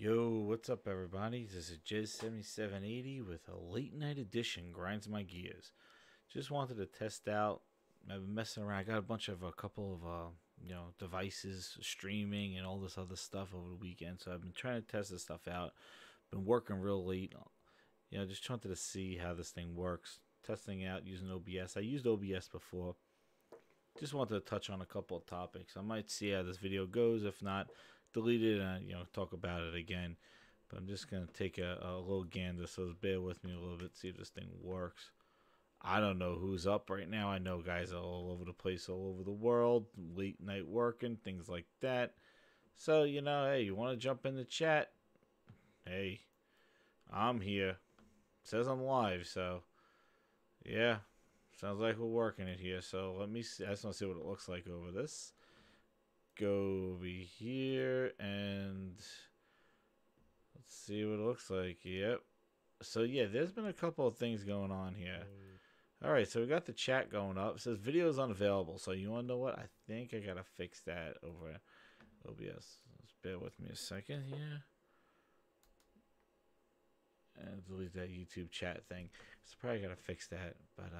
Yo, what's up, everybody? This is Jez7780 with a late night edition grinds my gears. Just wanted to test out. I've been messing around. I got a couple of devices streaming and all this other stuff over the weekend. So I've been trying to test this stuff out. Been working real late. Just wanted to see how this thing works. Testing out using OBS. I used OBS before. Just wanted to touch on a couple of topics. I might see how this video goes. If not, delete it and talk about it again. But I'm just gonna take a little gander, so bear with me a little bit, see if this thing works. I don't know who's up right now. I know guys are all over the place, all over the world, late night working, things like that. So hey, you want to jump in the chat? Hey, I'm here. It says I'm live, so yeah. Sounds like we're working it here. So let me see. I just want to see what it looks like over this. Go over here and let's see what it looks like. Yep. So yeah, there's been a couple of things going on here. All right, so we got the chat going up. It says video is unavailable. So you want to know what? I think I gotta fix that over OBS. Just bear with me a second here. And delete that YouTube chat thing. So probably gotta fix that, but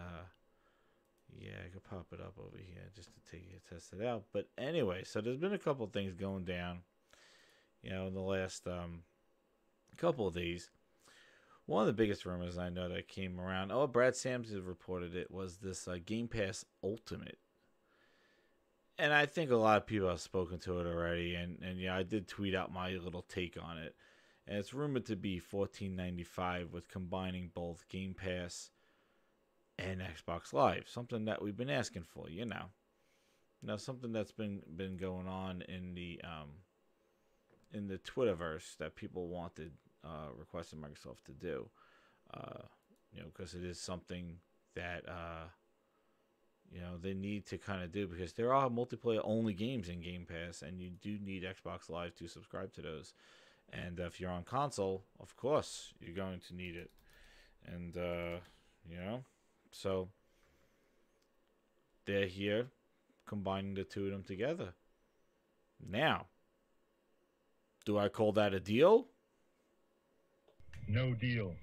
yeah, I could pop it up over here just to test it out. But anyway, so there's been a couple of things going down, in the last couple of days. One of the biggest rumors I know that came around, Brad Sams has reported it, was this Game Pass Ultimate. And I think a lot of people have spoken to it already, and yeah, I did tweet out my little take on it. And it's rumored to be $14.95 with combining both Game Pass and Xbox Live, something that we've been asking for, something that's been going on in the Twitterverse that people wanted, requested Microsoft to do, because it is something that they need to kind of do, because there are multiplayer only games in Game Pass, and you do need Xbox Live to subscribe to those. And if you're on console, of course you're going to need it, and so they're here combining the two of them together. Now, do I call that a deal? No deal.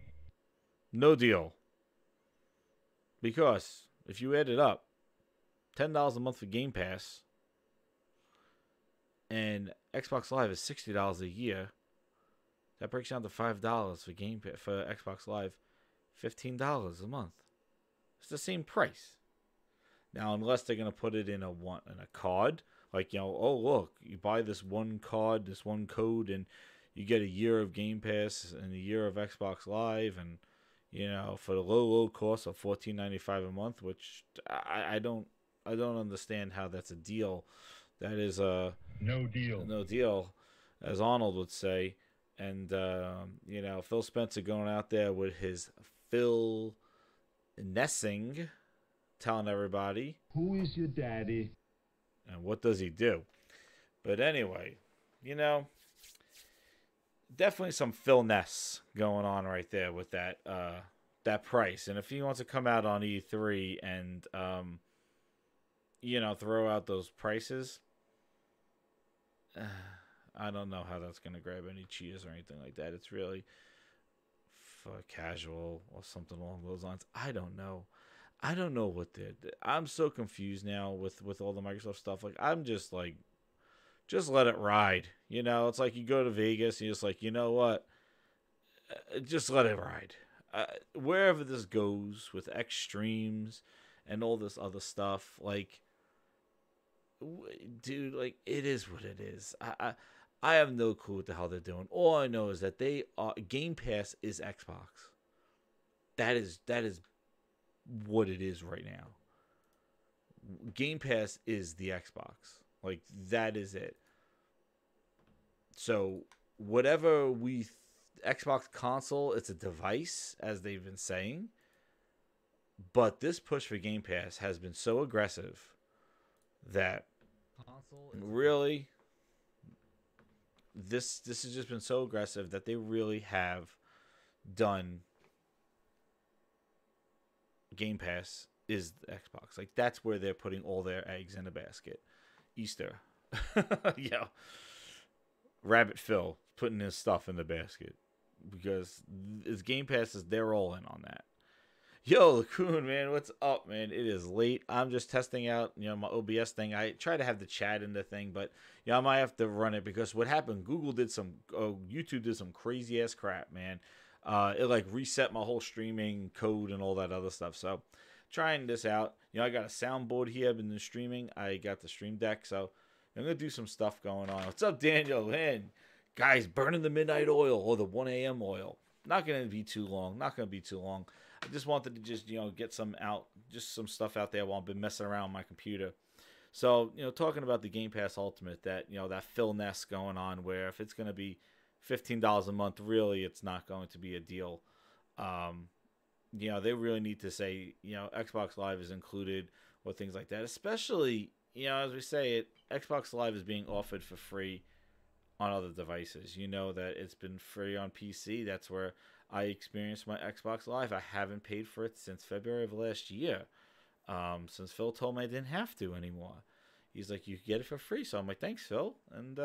No deal. Because if you add it up, $10 a month for Game Pass and Xbox Live is $60 a year. That breaks down to $5 for Game Pass, for Xbox Live, $15 a month. It's the same price. Now, unless they're gonna put it in a card, like look, you buy this one card, this one code, and you get a year of Game Pass and a year of Xbox Live, and for the low cost of $14.95 a month, which I don't understand how that's a deal. That is a no deal. No deal, as Arnold would say. And Phil Spencer going out there with his Phil Nessing, telling everybody, who is your daddy? And what does he do? But anyway, definitely some Phil Ness going on right there with that price. And if he wants to come out on E3 and throw out those prices, I don't know how that's going to grab any cheers or anything like that. It's really for casual or something along those lines. I don't know. I don't know what I'm so confused now with all the Microsoft stuff. Like, I'm just like, just let it ride. It's like you go to Vegas and you're just like, you know what? Just let it ride. Wherever this goes with extremes and all this other stuff, like, dude, like, it is what it is. I have no clue what the hell they're doing. All I know is that Game Pass is Xbox. That is what it is right now. Game Pass is the Xbox. Like, that is it. So whatever Xbox console, it's a device, as they've been saying. But this push for Game Pass has been so aggressive that really, this has just been so aggressive that they really have done Game Pass is the Xbox. Like, that's where they're putting all their eggs in a basket. Easter. Yeah. Rabbit Phil putting his stuff in the basket because his Game Passes, they're all in on that. Yo, Lacoon, man, what's up, man? It is late. I'm just testing out, my OBS thing. I try to have the chat in the thing, but I might have to run it because what happened? YouTube did some crazy ass crap, man. It like reset my whole streaming code and all that other stuff. So, trying this out. I got a soundboard here. I've been streaming. I got the Stream Deck, so I'm gonna do some stuff going on. What's up, Daniel? Man, guys, burning the midnight oil or the 1 a.m. oil. Not gonna be too long. I just wanted to just, get some stuff out there while I've been messing around on my computer. So, talking about the Game Pass Ultimate, that Phil Ness going on where if it's going to be $15 a month, really, it's not going to be a deal. They really need to say, Xbox Live is included or things like that. Especially, as we say, Xbox Live is being offered for free on other devices. You know that it's been free on PC. That's where I experienced my Xbox Live. I haven't paid for it since February of last year. Since Phil told me I didn't have to anymore. He's like, you can get it for free. So I'm like, thanks, Phil. And,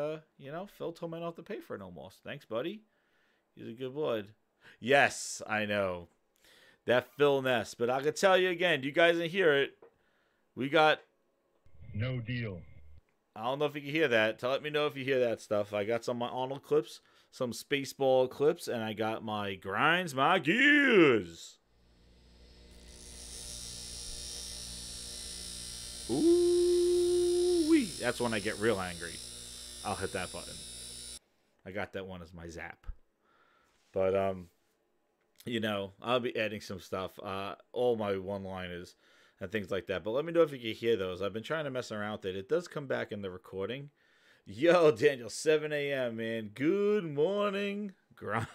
Phil told me I don't have to pay for it almost. Thanks, buddy. He's a good boy. Yes, I know. That Phil Ness. But I can tell you again, you guys didn't hear it. We got... No deal. I don't know if you can hear that. Let me know if you hear that stuff. I got some of my Arnold clips, some Spaceball clips, and I got my Grinds My Gears. Ooh-wee. That's when I get real angry. I'll hit that button. I got that one as my zap. But, I'll be adding some stuff. All my one-liners and things like that. But let me know if you can hear those. I've been trying to mess around with it. It does come back in the recording. Yo, Daniel, 7 a.m., man. Good morning. Grind.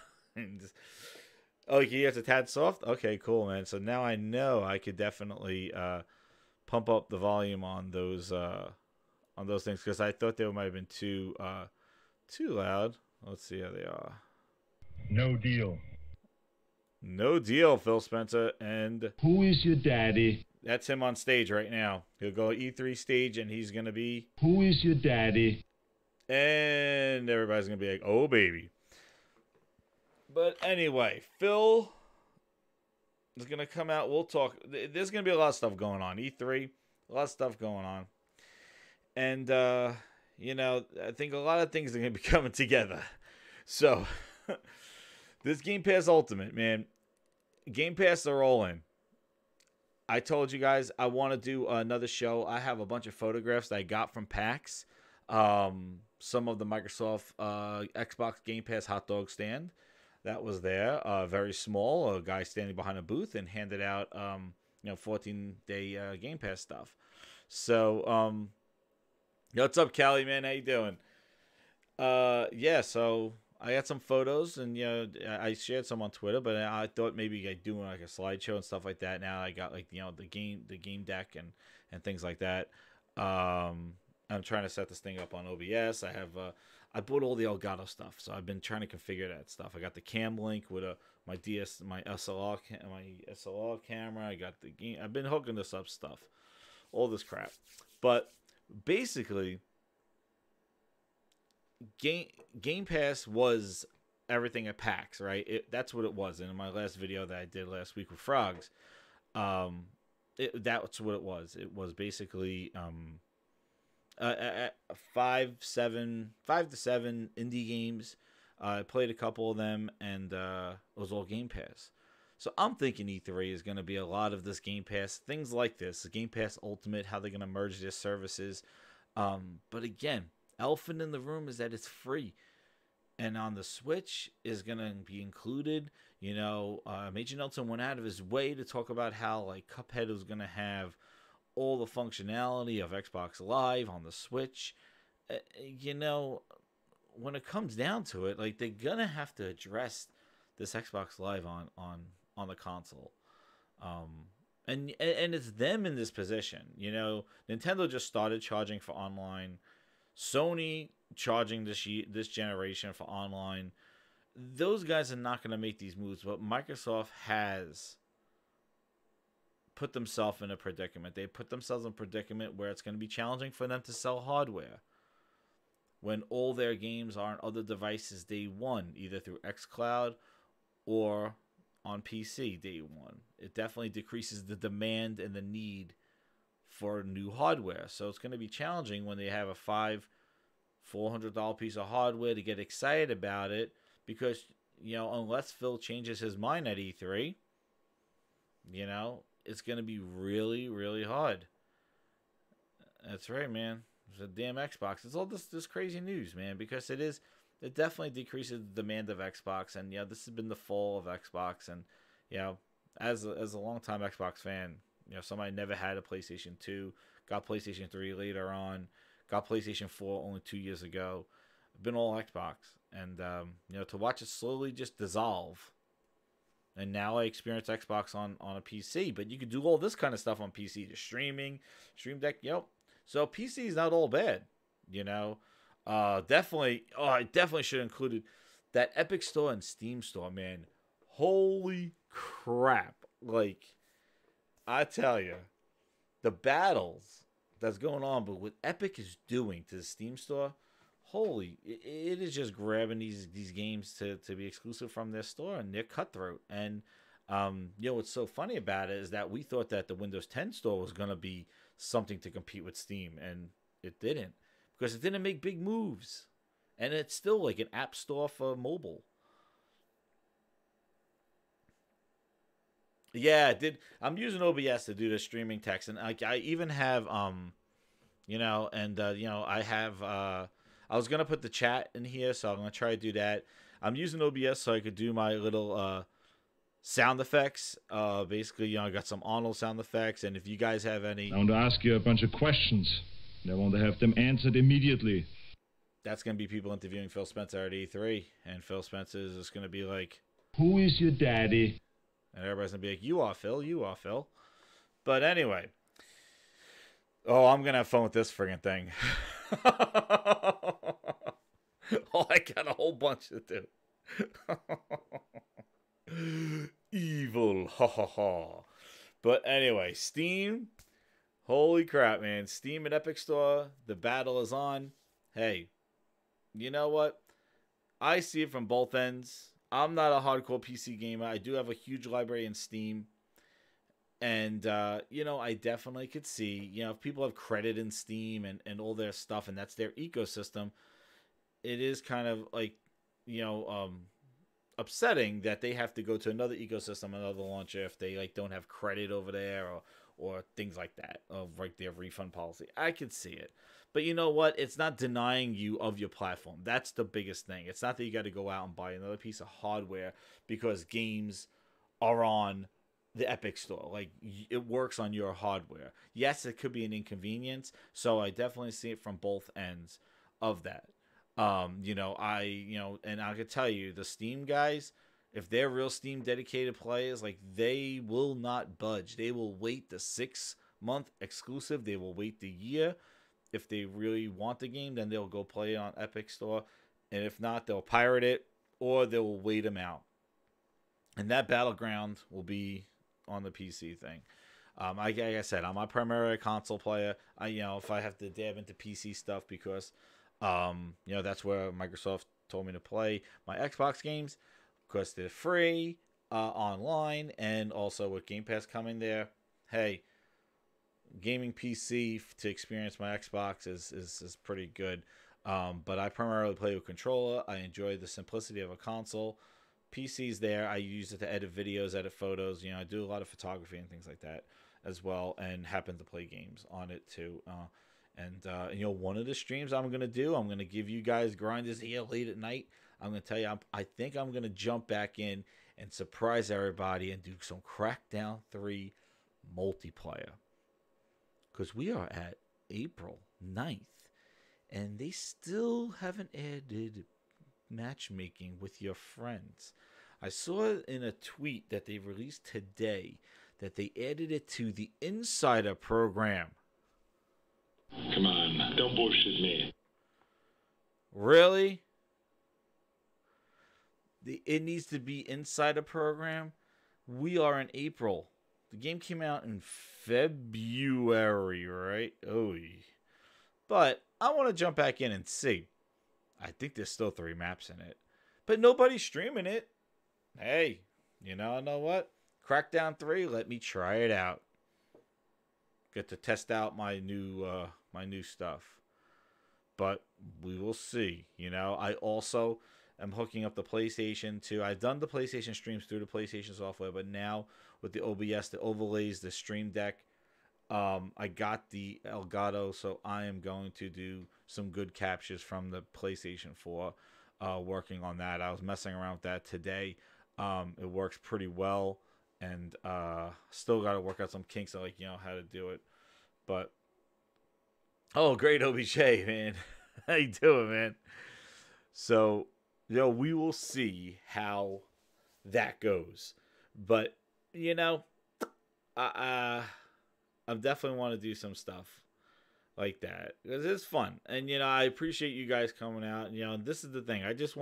Oh, you hear it's a tad soft? Okay, cool, man. So now I know I could definitely pump up the volume on those things because I thought they might have been too loud. Let's see how they are. No deal. No deal, Phil Spencer. And who is your daddy? That's him on stage right now. He'll go E3 stage, and he's going to be... Who is your daddy? And everybody's going to be like, oh, baby. But anyway, Phil is going to come out. We'll talk. There's going to be a lot of stuff going on. E3, a lot of stuff going on. And, I think a lot of things are going to be coming together. So, this Game Pass Ultimate, man. Game Pass are all in. I told you guys I want to do another show. I have a bunch of photographs that I got from PAX. Some of the Microsoft Xbox Game Pass hot dog stand that was there. Very small. A guy standing behind a booth and handed out 14-day Game Pass stuff. So, what's up, Callie, man? How you doing? So I got some photos, and I shared some on Twitter, but I thought maybe I'd do like a slideshow and stuff like that. Now I got like the game deck and things like that. I'm trying to set this thing up on OBS. I bought all the Elgato stuff, so I've been trying to configure that stuff. I got the Cam Link with my SLR camera. I got the game. I've been hooking this up stuff, all this crap, but basically. Game Pass was everything at PAX, right? That's what it was. And in my last video that I did last week with Frogs, that's what it was. It was basically 5 to 7 indie games. I played a couple of them, and it was all Game Pass. So I'm thinking E3 is going to be a lot of this Game Pass, things like this, Game Pass Ultimate, how they're going to merge their services. But again, elephant in the room is that it's free, and on the Switch is gonna be included. Major Nelson went out of his way to talk about how like Cuphead was gonna have all the functionality of Xbox Live on the Switch. When it comes down to it, like they're gonna have to address this Xbox Live on the console. And it's them in this position. Nintendo just started charging for online. Sony charging this generation for online. Those guys are not going to make these moves, but Microsoft has put themselves in a predicament. They put themselves in a predicament where it's going to be challenging for them to sell hardware. when all their games are on other devices day one, either through xCloud or on PC day one. It definitely decreases the demand and the need for new hardware. So it's going to be challenging when they have a $400 piece of hardware to get excited about it, because, unless Phil changes his mind at E3, it's going to be really, really hard. That's right, man. It's a damn Xbox. It's all this crazy news, man, because it definitely decreases the demand of Xbox. And, this has been the fall of Xbox. And, as a longtime Xbox fan, somebody never had a PlayStation 2, got PlayStation 3 later on, got PlayStation 4 only 2 years ago. Been all Xbox. And, to watch it slowly just dissolve. And now I experience Xbox on a PC. But you could do all this kind of stuff on PC. Just streaming, Stream Deck, So PC is not all bad, Definitely, I definitely should have included that Epic Store and Steam Store, man. Holy crap. Like, I tell you, the battles that's going on, but what Epic is doing to the Steam Store, it is just grabbing these games to be exclusive from their store, and they're cutthroat. And what's so funny about it is that we thought that the Windows 10 store was going to be something to compete with Steam, and it didn't, because it didn't make big moves, and it's still like an app store for mobile. Yeah, it did. I'm using OBS to do the streaming text, and I even have I have I was gonna put the chat in here, so I'm gonna try to do that. I'm using OBS so I could do my little sound effects. Basically, I got some Arnold sound effects, and if you guys have any, I want to ask you a bunch of questions. I want to have them answered immediately. That's gonna be people interviewing Phil Spencer at E3, and Phil Spencer is just gonna be like, "Who is your daddy?" And everybody's gonna be like, "You are Phil, you are Phil." But anyway, I'm gonna have fun with this friggin' thing. I got a whole bunch to do. Evil, ha ha ha. But anyway, Steam. Holy crap, man. Steam and Epic Store, the battle is on. Hey, you know what? I see it from both ends. I'm not a hardcore PC gamer. I do have a huge library in Steam. And, I definitely could see, if people have credit in Steam and all their stuff, and that's their ecosystem, it is kind of like, upsetting that they have to go to another ecosystem, another launcher, if they don't have credit over there or things like that, of their refund policy. I could see it. But you know what? It's not denying you of your platform. That's the biggest thing. It's not that you got to go out and buy another piece of hardware because games are on the Epic Store. It works on your hardware. Yes, it could be an inconvenience. So I definitely see it from both ends of that. And I could tell you, the Steam guys, if they're real Steam dedicated players, they will not budge. They will wait the 6-month exclusive. They will wait the year. If they really want the game, then they'll go play it on Epic Store. And if not, they'll pirate it or they'll wait them out. And that battleground will be on the PC thing. Like I said, I'm a primarily console player. If I have to dab into PC stuff because, that's where Microsoft told me to play my Xbox games, because they're free online, and also with Game Pass coming there. Hey, gaming PC to experience my Xbox is pretty good. But I primarily play with controller. I enjoy the simplicity of a console. PC's there. I use it to edit videos, edit photos. I do a lot of photography and things like that as well, and happen to play games on it too. One of the streams I'm gonna do, I'm gonna give you guys grinders here late at night. I'm gonna tell you, I think I'm gonna jump back in and surprise everybody and do some Crackdown 3 multiplayer, because we are at April 9th, and they still haven't added matchmaking with your friends. I saw in a tweet that they released today that they added it to the Insider program. Come on, don't bullshit me. Really? It needs to be Insider program? We are in April. The game came out in February, right? Oh, but I want to jump back in and see. I think there's still 3 maps in it, but nobody's streaming it. Hey, know what? Crackdown 3, let me try it out. Get to test out my new stuff. But we will see. I also am hooking up the PlayStation to. I've done the PlayStation streams through the PlayStation software, but now with the OBS, the overlays, the Stream Deck, I got the Elgato, so I am going to do some good captures from the PlayStation 4. Working on that. I was messing around with that today. It works pretty well, and still got to work out some kinks on how to do it. But oh, great OBJ, man. How you doing, man? So, we will see how that goes. But, I definitely want to do some stuff like that because it's fun. And, I appreciate you guys coming out. And, this is the thing. I just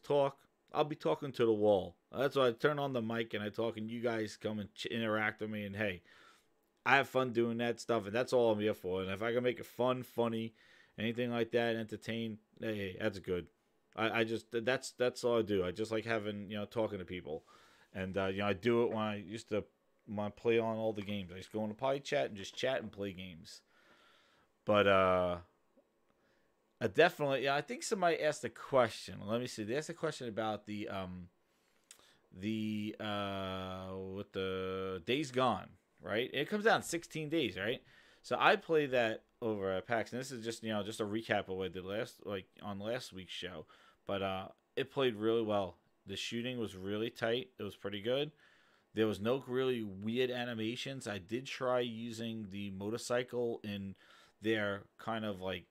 talk. I'll be talking to the wall. That's why I turn on the mic and I talk, and you guys come and interact with me. And, hey, I have fun doing that stuff, and that's all I'm here for. And if I can make it fun, funny, anything like that, entertain, hey, that's good. I just that's all I do. I just like having talking to people, and I do it when I used to play on all the games. I used to go in the party chat and just chat and play games. But I definitely, I think somebody asked a question. Let me see. They asked a question about the with the Days Gone, right? It comes out in 16 days, right? So I play that over at PAX, and this is just just a recap of what I did on last week's show. But it played really well. The shooting was really tight. It was pretty good. There was no really weird animations. I did try using the motorcycle in their kind of like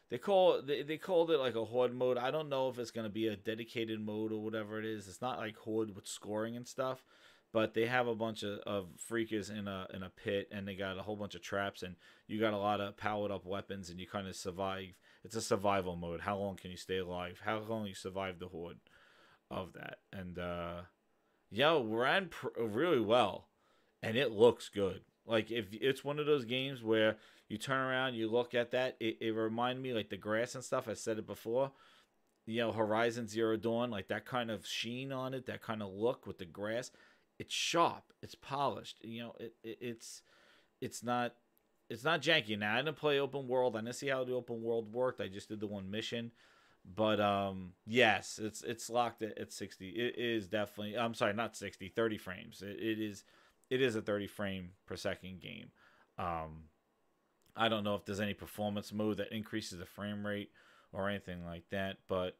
they called it like a horde mode. I don't know if it's gonna be a dedicated mode or whatever it is. It's not like horde with scoring and stuff. But they have a bunch of freakers in a pit, and they got a whole bunch of traps, and you got a lot of powered up weapons, and you kind of survive. It's a survival mode. How long can you stay alive? How long you survive the horde of that? And ran really well, and it looks good. Like if it's one of those games where you turn around, you look at that, it reminded me like the grass and stuff. I said it before. Horizon Zero Dawn, like that kind of sheen on it, that kind of look with the grass. It's sharp. It's polished. It's not janky. Now I didn't play open world. I didn't see how the open world worked. I just did the one mission. But yes, it's locked at 60. It is definitely. I'm sorry, not 60. 30 frames. It is a 30 frame per second game. I don't know if there's any performance mode that increases the frame rate or anything like that, but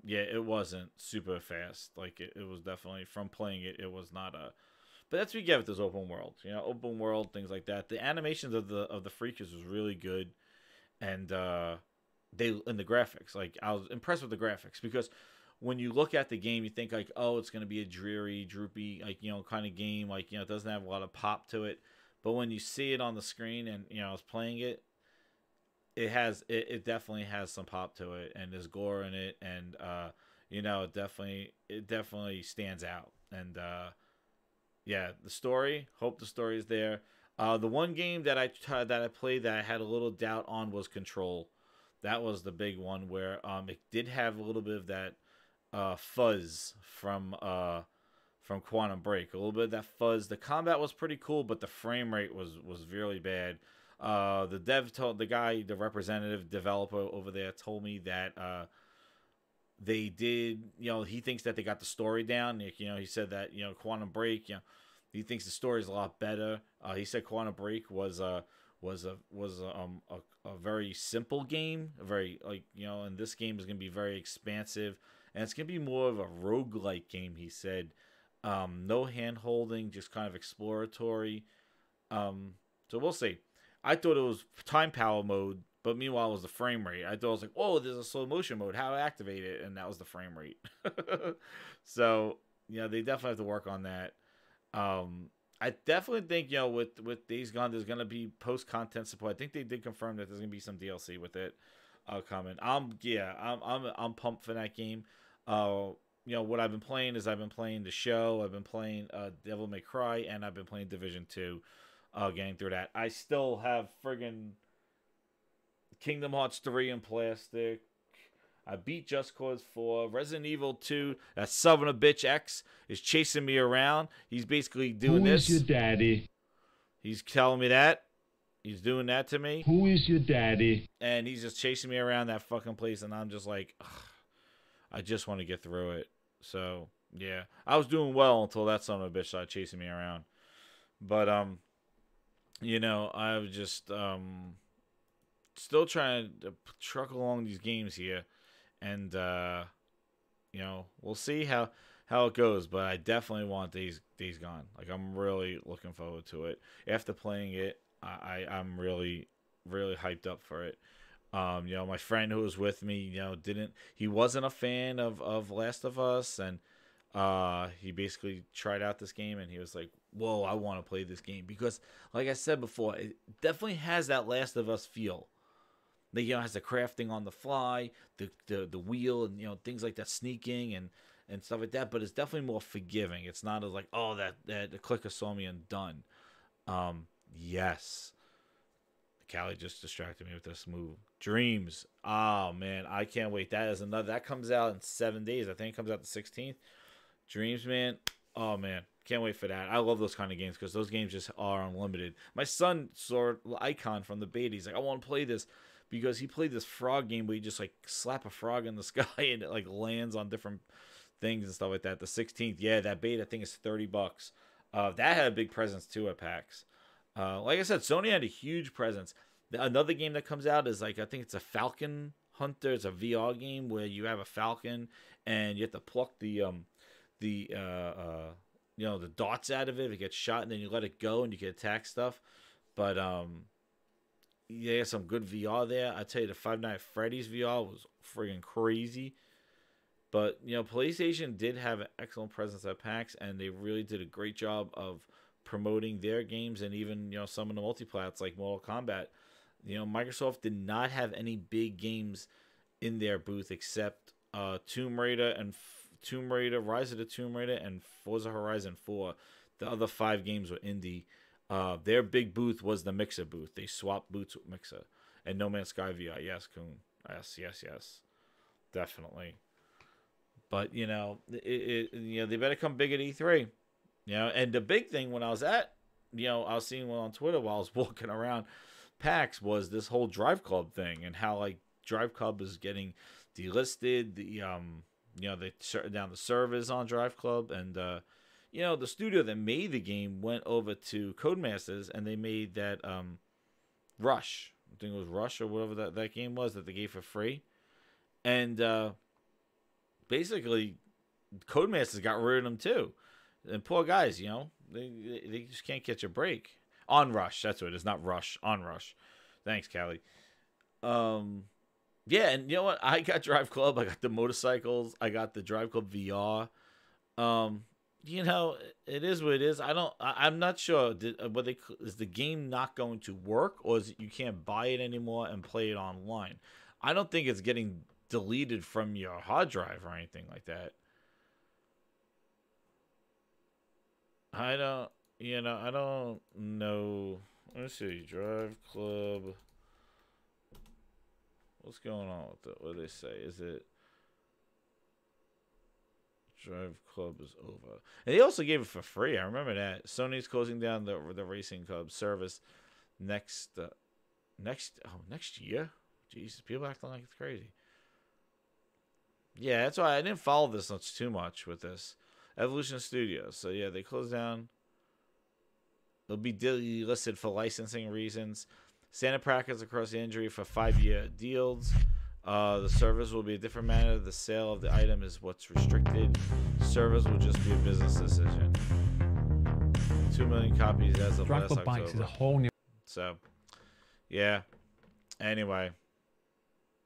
it wasn't super fast. Like it was definitely, from playing it, it was not a. But that's what you get with this open world, open world things like that. The animations of the freakers was really good, and the graphics. Like I was impressed with the graphics because when you look at the game, you think like, oh, it's gonna be a dreary, droopy, like kind of game. Like it doesn't have a lot of pop to it. But when you see it on the screen and I was playing it. It definitely has some pop to it, and there's gore in it, and it definitely stands out. And the story, hope the story is there. The one game that I played that I had a little doubt on was Control. That was the big one where it did have a little bit of that fuzz from Quantum Break, a little bit of that fuzz. The combat was pretty cool, but the frame rate was really bad. The representative developer over there told me that they did, he thinks that they got the story down. He said that, Quantum Break, he thinks the story is a lot better. He said Quantum Break was a very simple game, and this game is going to be very expansive, and it's going to be more of a roguelike game, he said. No hand holding, just kind of exploratory. So we'll see. I thought it was time power mode, but meanwhile it was the frame rate. I thought it was like, whoa, there's a slow motion mode. How to activate it? And that was the frame rate. So they definitely have to work on that. I definitely think with Days Gone, there's gonna be post content support. I think they did confirm that there's gonna be some DLC with it coming. I'm pumped for that game. What I've been playing is I've been playing the show. I've been playing Devil May Cry, and I've been playing Division 2. Getting through that. I still have friggin' Kingdom Hearts 3 in plastic. I beat Just Cause 4. Resident Evil 2, that son of a bitch X is chasing me around. He's basically doing Who this. is your daddy? He's telling me that. He's doing that to me. Who is your daddy? And he's just chasing me around that fucking place, and I'm just like, ugh, I just want to get through it. So, yeah. I was doing well until that son of a bitch started chasing me around. But, you know, I was just still trying to truck along these games here. And, you know, we'll see how it goes. But I definitely want Days Gone. Like, I'm really looking forward to it. After playing it, I'm really, really hyped up for it. You know, my friend who was with me, you know, he wasn't a fan of Last of Us, and he basically tried out this game, and he was like, whoa, I want to play this game, because like I said before, it definitely has that Last of Us feel. That, you know, has the crafting on the fly, the wheel, and, you know, things like that, sneaking and stuff like that, but it's definitely more forgiving. It's not as like, oh, that the clicker saw me and done. Yes. Callie just distracted me with this move. Dreams. Oh, man. I can't wait. That comes out in 7 days. I think it comes out the 16th. Dreams, man. Oh, man. Can't wait for that. I love those kind of games because those games just are unlimited. My son saw Icon from the beta. He's like, I want to play this, because he played this frog game where you just like slap a frog in the sky and it like lands on different things and stuff like that. The 16th. Yeah, that beta thing is $30. That had a big presence too at PAX. Like I said, Sony had a huge presence. Another game that comes out is like, I think it's a Falcon Hunter. It's a VR game where you have a falcon and you have to pluck the you know, the darts out of it. It gets shot and then you let it go and you can attack stuff. But yeah, some good VR there. I tell you, the Five Nights at Freddy's VR was friggin' crazy. But, you know, PlayStation did have an excellent presence at PAX, and they really did a great job of promoting their games, and even, you know, some of the multiplats like Mortal Kombat. You know, Microsoft did not have any big games in their booth except Tomb Raider, Rise of the Tomb Raider, and Forza Horizon 4. The other 5 games were indie. Their big booth was the Mixer booth. They swapped booths with Mixer. And No Man's Sky VR. Yes, Coon. Yes. Definitely. But, you know, you know, they better come big at E3. You know, and the big thing when I was seeing one on Twitter while I was walking around PAX was this whole Drive Club thing, and how like Drive Club is getting delisted. You know, they shut down the servers on Drive Club, and you know, the studio that made the game went over to Codemasters, and they made that Rush. I think it was Rush or whatever that game was that they gave for free, and basically Codemasters got rid of them too. And poor guys, you know, they just can't catch a break. On Rush, that's what it is, not Rush. On Rush. Thanks, Callie. Yeah, and you know what? I got Drive Club. I got the motorcycles. I got the Drive Club VR. You know, it is what it is. I'm not sure. Is the game not going to work, or is it you can't buy it anymore and play it online? I don't think it's getting deleted from your hard drive or anything like that. I don't know. Let's see. Drive Club. What's going on with it? What do they say? Is it Drive Club is over? And they also gave it for free. I remember that. Sony's closing down the Racing Club service next year. Jesus, people acting like it's crazy. Yeah, that's why I didn't follow this too much with this. Evolution Studios. So yeah, they closed down. It'll be delisted for licensing reasons. Standard practice across the industry for 5-year deals. The service will be a different manner. The sale of the item is what's restricted. Service will just be a business decision. 2 million copies as of last October. Bikes is a whole new. So, yeah. Anyway,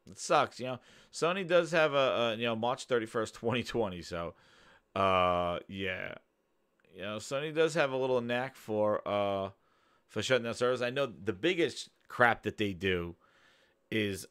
it sucks. You know, Sony does have a March 31st, 2020. So, yeah. You know, Sony does have a little knack for shutting down servers. I know the biggest crap that they do is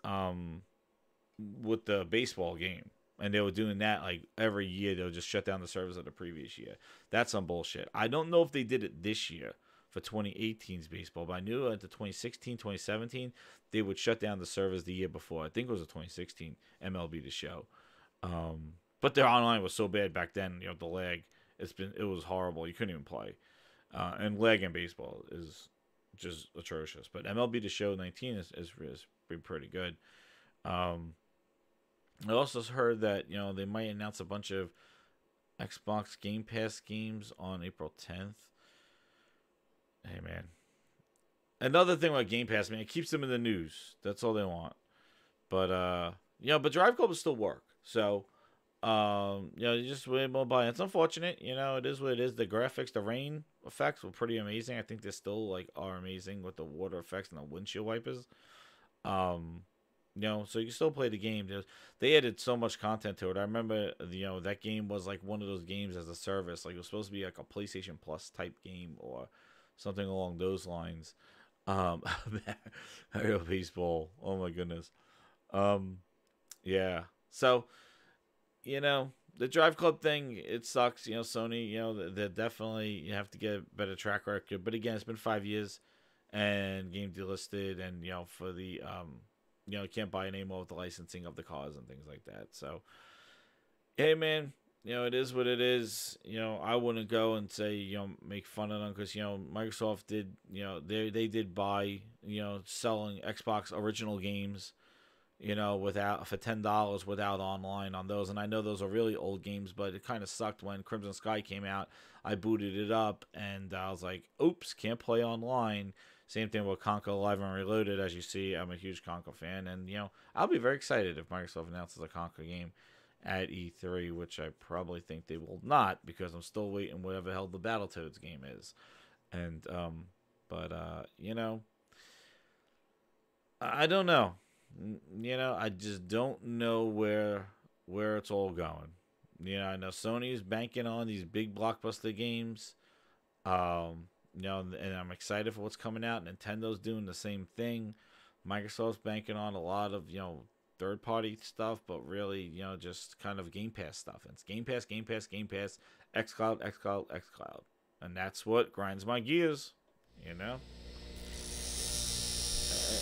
with the baseball game, and they were doing that like every year. They'll just shut down the servers of the previous year. That's some bullshit. I don't know if they did it this year for 2018's baseball. But I knew into 2016, 2017, they would shut down the servers the year before. I think it was a 2016 MLB The Show. But their online was so bad back then. The lag. It was horrible. You couldn't even play. And lag in baseball is just atrocious. But MLB The Show 19 is been pretty good. I also heard that they might announce a bunch of Xbox Game Pass games on April 10th. Hey man, another thing about Game Pass, man, it keeps them in the news. That's all they want. But but Drive Club will still work. So you just wait able to buy it. It's unfortunate, it is what it is. The graphics, the rain effects were pretty amazing. I think they still are amazing with the water effects and the windshield wipers. So you can still play the game. They added so much content to it. I remember, that game was like one of those games as a service. Like it was supposed to be like a PlayStation Plus type game or something along those lines. Mario Baseball. Oh my goodness. Yeah. So, the Drive Club thing, it sucks. Sony, they definitely, you have to get a better track record. But again, it's been 5 years and game delisted, and, for the, you can't buy it anymore with the licensing of the cars and things like that. So, hey, man, it is what it is. I wouldn't go and say, make fun of them because, Microsoft did, they did buy, selling Xbox original games, without for $10 without online on those. And I know those are really old games, but it kind of sucked when Crimson Sky came out. I booted it up and I was like, oops, can't play online. Same thing with Conker Live and Reloaded. As you see, I'm a huge Conker fan, and I'll be very excited if Microsoft announces a Conker game at E3, which I probably think they will not, because I'm still waiting whatever the hell the Battletoads game is. And I don't know. I just don't know where it's all going. I know Sony's banking on these big blockbuster games. And I'm excited for what's coming out. Nintendo's doing the same thing. Microsoft's banking on a lot of, third-party stuff, but really, just kind of Game Pass stuff. And it's Game Pass, Game Pass, Game Pass, xCloud, xCloud, xCloud. And that's what grinds my gears,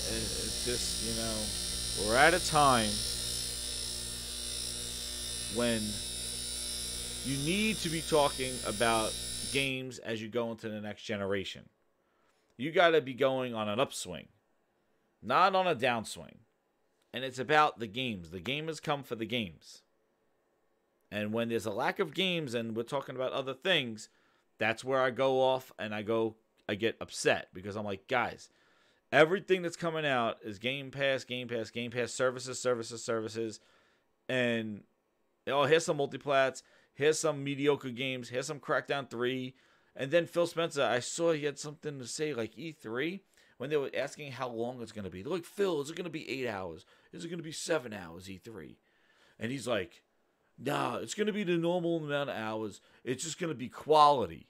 It's just, we're at a time when you need to be talking about games as you go into the next generation. You got to be going on an upswing, not on a downswing. And it's about the games. The gamers come for the games. And when there's a lack of games and we're talking about other things, that's where I go off and I get upset, because I'm like, guys, everything that's coming out is Game Pass, Game Pass, Game Pass, services. And here's some multiplats. Here's some mediocre games. Here's some Crackdown 3. And then Phil Spencer, I saw he had something to say like E3 when they were asking how long it's going to be. They're like, Phil, is it going to be 8 hours? Is it going to be 7 hours, E3? And he's like, nah, it's going to be the normal amount of hours. It's just going to be quality.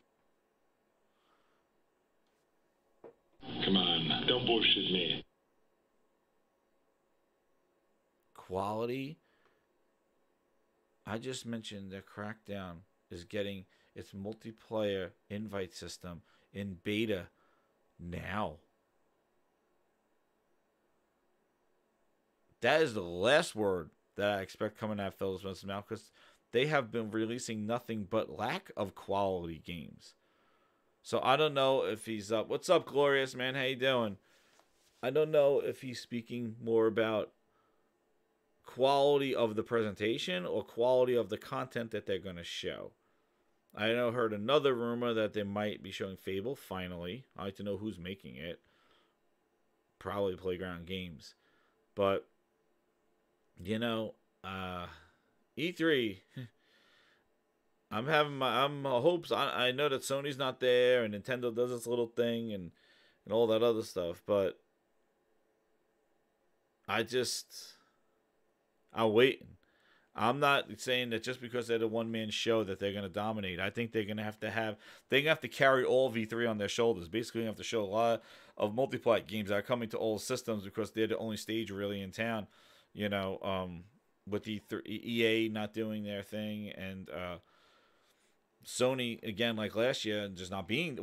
Come on, don't bullshit me. Quality? I just mentioned that Crackdown is getting its multiplayer invite system in beta now. That is the last word that I expect coming out of Phil Spencer's mouth, because they have been releasing nothing but lack of quality games. So I don't know if he's up. What's up, Glorious, man? How you doing? I don't know if he's speaking more about quality of the presentation or quality of the content that they're going to show. I heard another rumor that they might be showing Fable, finally. I'd like to know who's making it. Probably Playground Games. But, E3, I'm having my hopes. I know that Sony's not there and Nintendo does its little thing and all that other stuff, but I'm waiting. I'm not saying that just because they're the one-man show that they're going to dominate. I think they're going to have to carry all V3 on their shoulders. Basically, they have to show a lot of multiplayer games that are coming to all systems, because they're the only stage really in town, with EA not doing their thing, and Sony, again, like last year, just not being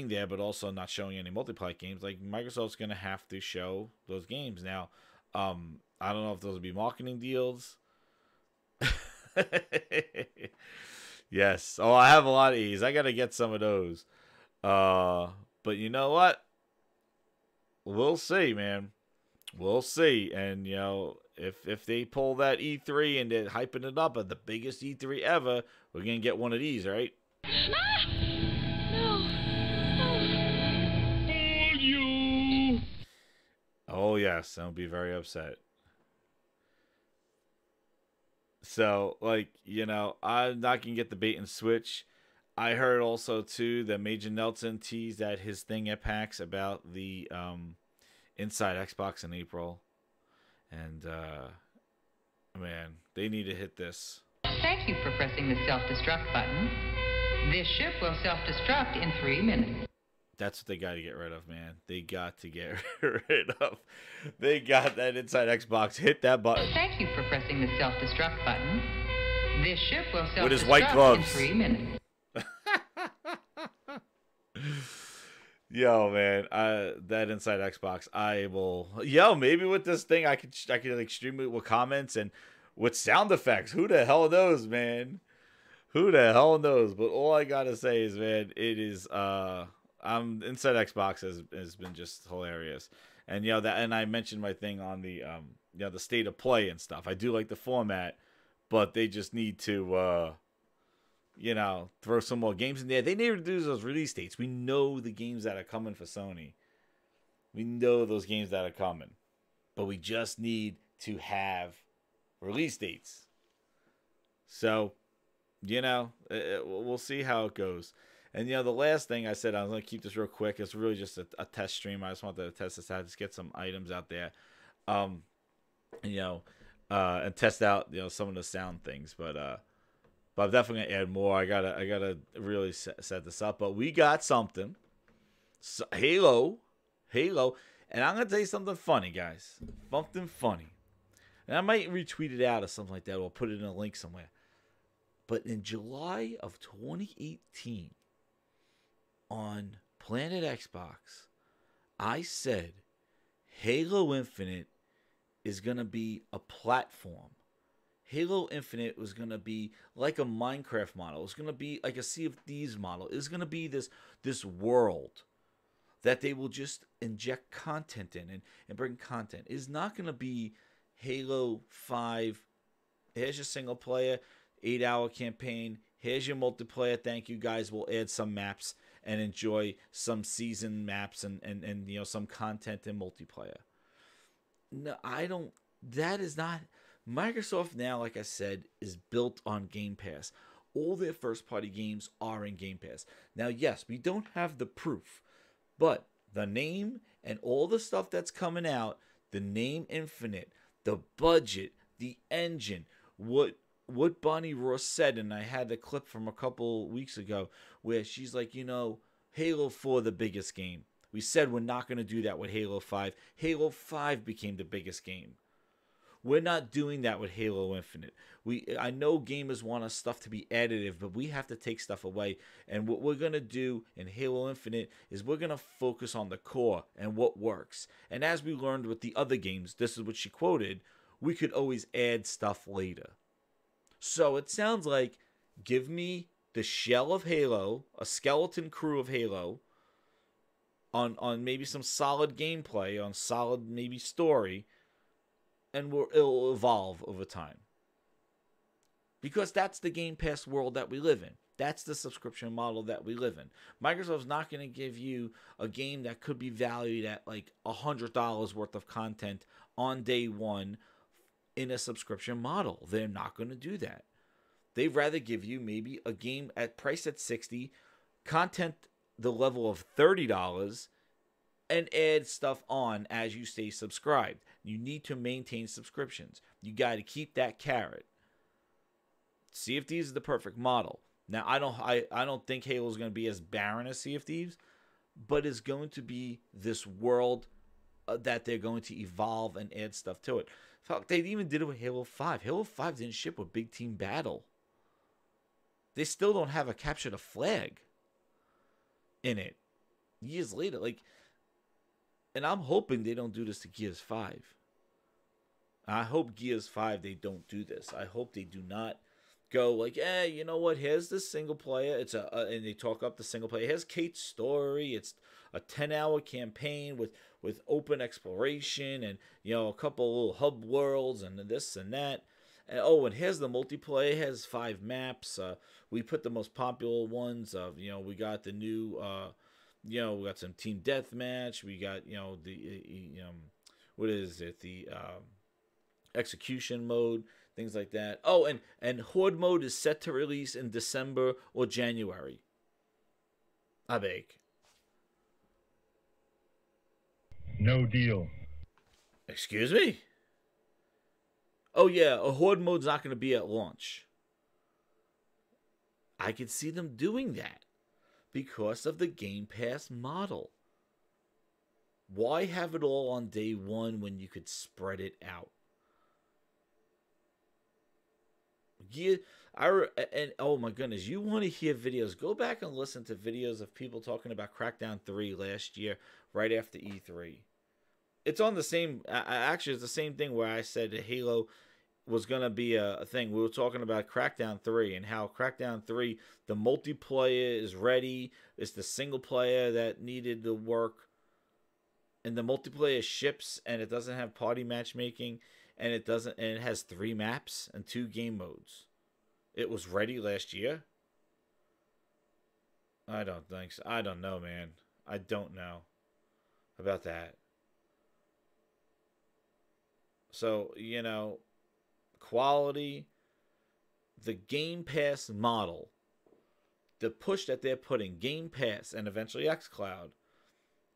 there, but also not showing any multiplayer games. Like Microsoft's gonna have to show those games now. I don't know if those will be marketing deals. Yes. Oh, I have a lot of these. I gotta get some of those. But you know what? We'll see, man. We'll see. And if they pull that E3 and they're hyping it up at the biggest E3 ever, we're gonna get one of these, right? Ah! No. Fool you! Oh yes, I'll be very upset. So, like, I'm not gonna get the bait and switch. I heard also too that Major Nelson teased at his thing at PAX about the Inside Xbox in April, and man, they need to hit this. Thank you for pressing the self-destruct button. This ship will self-destruct in 3 minutes. That's what they got to get rid of, man. They got to get rid of. They got that Inside Xbox. Hit that button. Thank you for pressing the self-destruct button. This ship will self-destruct With his white gloves. in 3 minutes. Yo, man, that Inside Xbox, I will. Yo, maybe with this thing, I could like stream it with comments and with sound effects. Who the hell knows, man? Who the hell knows? But all I gotta say is, man, it is. Inside Xbox has been just hilarious, and and I mentioned my thing on the the state of play and stuff. I do like the format, but they just need to. Throw some more games in there. They need to do those release dates. We know the games that are coming for Sony. We know those games that are coming. But we just need to have release dates. So, we'll see how it goes. And, the last thing I said, I was going to keep this real quick. It's really just a test stream. I just wanted to test this out, just get some items out there. And test out, some of the sound things. But I'm definitely gonna add more. I gotta really set this up. But we got something. Halo, and I'm gonna tell you something funny, guys. Something funny, and I might retweet it out or something like that, or put it in a link somewhere. But in July of 2018, on Planet Xbox, I said Halo Infinite is gonna be a platform. Halo Infinite was going to be like a Minecraft model. It's going to be like a Sea of Thieves model. It's going to be this world that they will just inject content in and bring content. It's not going to be Halo 5. Here's your single player, 8-hour campaign. Here's your multiplayer. Thank you, guys. We'll add some maps and enjoy some season maps and some content in multiplayer. No, I don't. That is not. Microsoft now, like I said, is built on Game Pass. All their first-party games are in Game Pass. Now, yes, we don't have the proof, but the name and all the stuff that's coming out, the name Infinite, the budget, the engine, what Bonnie Ross said, and I had the clip from a couple weeks ago where she's like, Halo 4 the biggest game. We said we're not going to do that with Halo 5. Halo 5 became the biggest game. We're not doing that with Halo Infinite. I know gamers want us stuff to be additive, but we have to take stuff away. And what we're going to do in Halo Infinite is we're going to focus on the core and what works. And as we learned with the other games, this is what she quoted, we could always add stuff later. So it sounds like, give me the shell of Halo, a skeleton crew of Halo, on maybe some solid gameplay, on solid maybe story, and it'll evolve over time. Because that's the Game Pass world that we live in. That's the subscription model that we live in. Microsoft's not going to give you a game that could be valued at like $100 worth of content on day one in a subscription model. They're not going to do that. They'd rather give you maybe a game at price at $60, content the level of $30, and add stuff on as you stay subscribed. You need to maintain subscriptions. You got to keep that carrot. Sea of Thieves is the perfect model. Now, I don't think Halo is going to be as barren as Sea of Thieves, but it's going to be this world that they're going to evolve and add stuff to it. Fuck, they even did it with Halo 5. Halo 5 didn't ship with Big Team Battle. They still don't have a capture the flag in it years later. Like, and I'm hoping they don't do this to Gears 5. I hope Gears 5 they don't do this. I hope they do not go like, hey, you know what? Here's the single player. It's and they talk up the single player. Here's Kate's story. It's a 10-hour campaign with open exploration and, you know, a couple little hub worlds and this and that. And and here's the multiplayer. It has 5 maps. We put the most popular ones. You know, we got the new. You know, we got some team deathmatch. We got, you know, the what is it? The execution mode, things like that. Oh, and Horde mode is set to release in December or January. I beg. No deal. Excuse me? Oh yeah, a Horde mode's not going to be at launch. I could see them doing that because of the Game Pass model. Why have it all on day one when you could spread it out? Yeah, and oh my goodness, you want to hear videos? Go back and listen to videos of people talking about Crackdown 3 last year, right after E3. It's on the same. Actually, it's the same thing where I said that Halo was gonna be a thing. We were talking about Crackdown 3 and how Crackdown 3, the multiplayer is ready. It's the single player that needed the work, and the multiplayer ships, and it doesn't have party matchmaking. And it doesn't, and it has 3 maps and 2 game modes. It was ready last year. I don't think so. I don't know, man. I don't know about that. So, you know, quality, the Game Pass model, the push that they're putting, Game Pass and eventually xCloud,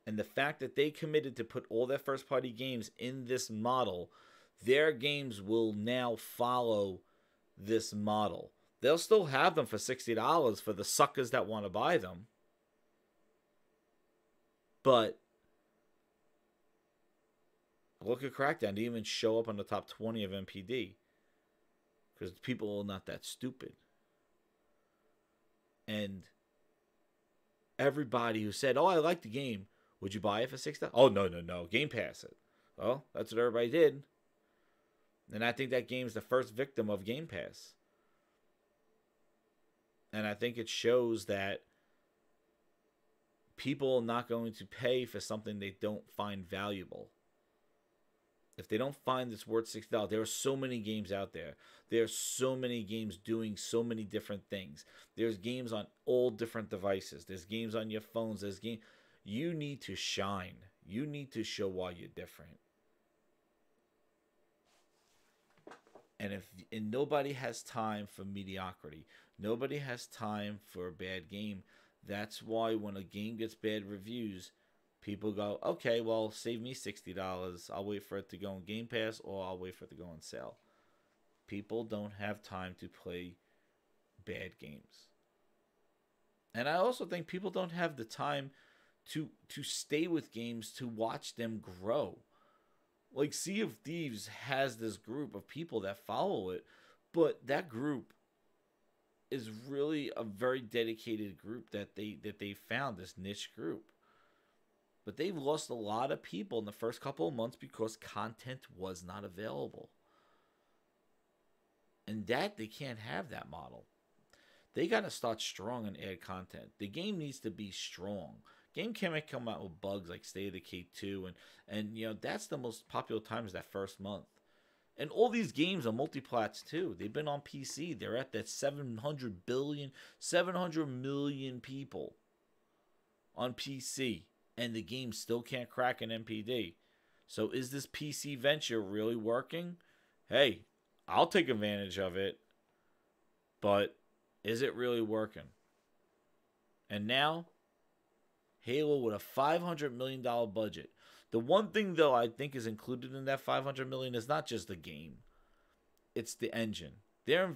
and the fact that they committed to put all their first-party games in this model. Their games will now follow this model. They'll still have them for $60 for the suckers that want to buy them. But look at Crackdown. They even show up on the top 20 of NPD. Because people are not that stupid. And everybody who said, oh, I like the game, would you buy it for $60? Oh, no. Game Pass it. Well, that's what everybody did. And I think that game's the first victim of Game Pass. And I think it shows that people are not going to pay for something they don't find valuable. If they don't find it's worth $60, there are so many games out there. There are so many games doing so many different things. There's games on all different devices. There's games on your phones. There's games. You need to shine. You need to show why you're different. And nobody has time for mediocrity. Nobody has time for a bad game. That's why when a game gets bad reviews, people go, okay, well, save me $60. I'll wait for it to go on Game Pass, or I'll wait for it to go on sale. People don't have time to play bad games. And I also think people don't have the time to stay with games to watch them grow. Like, Sea of Thieves has this group of people that follow it, but that group is really a very dedicated group that they found, this niche group. But they've lost a lot of people in the first couple of months because content was not available. And that, they can't have that model. They got to start strong and add content. The game needs to be strong. Game can't come out with bugs like State of Decay 2, and you know, that's the most popular time is that first month. And all these games are multiplats too. They've been on PC. They're at that 700 million people on PC, and the game still can't crack an NPD. So is this PC venture really working? Hey, I'll take advantage of it, but is it really working? And now, Halo with a $500 million budget. The one thing, though, I think is included in that $500 million is not just the game. It's the engine. They're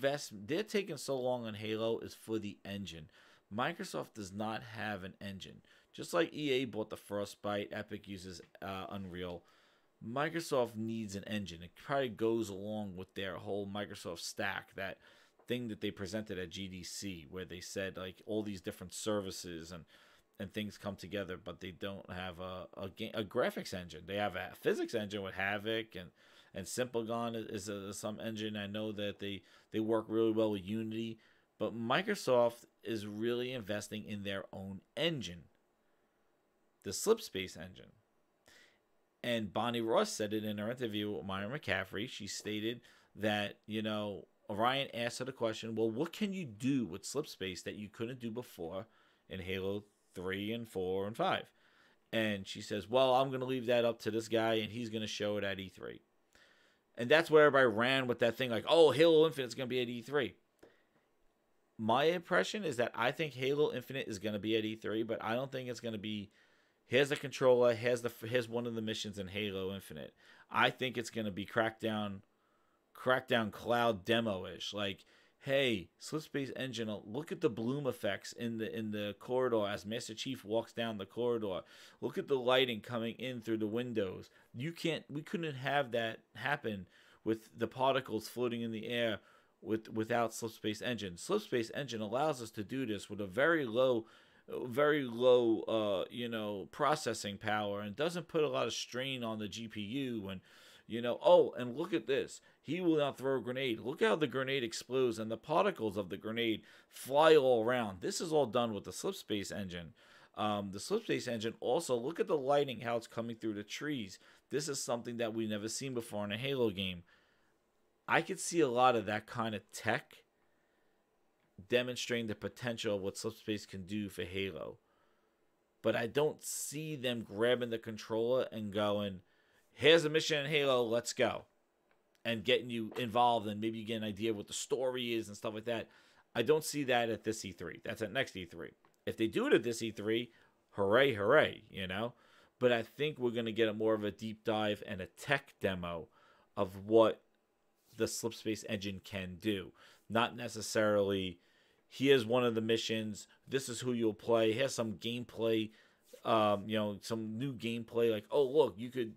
taking so long on Halo is for the engine. Microsoft does not have an engine. Just like EA bought the Frostbite, Epic uses Unreal. Microsoft needs an engine. It probably goes along with their whole Microsoft stack that thing that they presented at GDC where they said like all these different services and things come together, but they don't have a graphics engine. They have a physics engine with Havok and Symphogon is some engine. I know that they work really well with Unity, but Microsoft is really investing in their own engine, the Slipspace engine. And Bonnie Ross said it in her interview with Myra McCaffrey. She stated that, Orion asked her the question, well, what can you do with Slipspace that you couldn't do before in Halo 3 and 4 and 5? And she says, well, I'm going to leave that up to this guy, and he's going to show it at E3. And that's where everybody ran with that thing like, oh, Halo Infinite's going to be at E3. My impression is that I think Halo Infinite is going to be at E3, but I don't think it's going to be, here's the controller, here's one of the missions in Halo Infinite. I think it's going to be Crackdown Cloud demo-ish. Like, hey, Slipspace engine, look at the bloom effects in the corridor as Master Chief walks down the corridor. Look at the lighting coming in through the windows. We couldn't have that happen with the particles floating in the air without Slipspace engine. Slipspace engine allows us to do this with a very low processing power, and doesn't put a lot of strain on the GPU. And and look at this. He will now throw a grenade. Look how the grenade explodes and the particles of the grenade fly all around. This is all done with the Slipspace engine. The Slipspace engine also, look at the lighting, how it's coming through the trees. This is something that we've never seen before in a Halo game. I could see a lot of that kind of tech demonstrating the potential of what Slipspace can do for Halo. But I don't see them grabbing the controller and going, here's a mission in Halo, let's go. And getting you involved, and maybe you get an idea of what the story is and stuff like that. I don't see that at this E3. That's at next E3. If they do it at this E3, hooray, hooray, But I think we're going to get more of a deep dive and a tech demo of what the Slipspace engine can do. Not necessarily, here's one of the missions, this is who you'll play, here's some gameplay, some new gameplay, like, oh, look, you could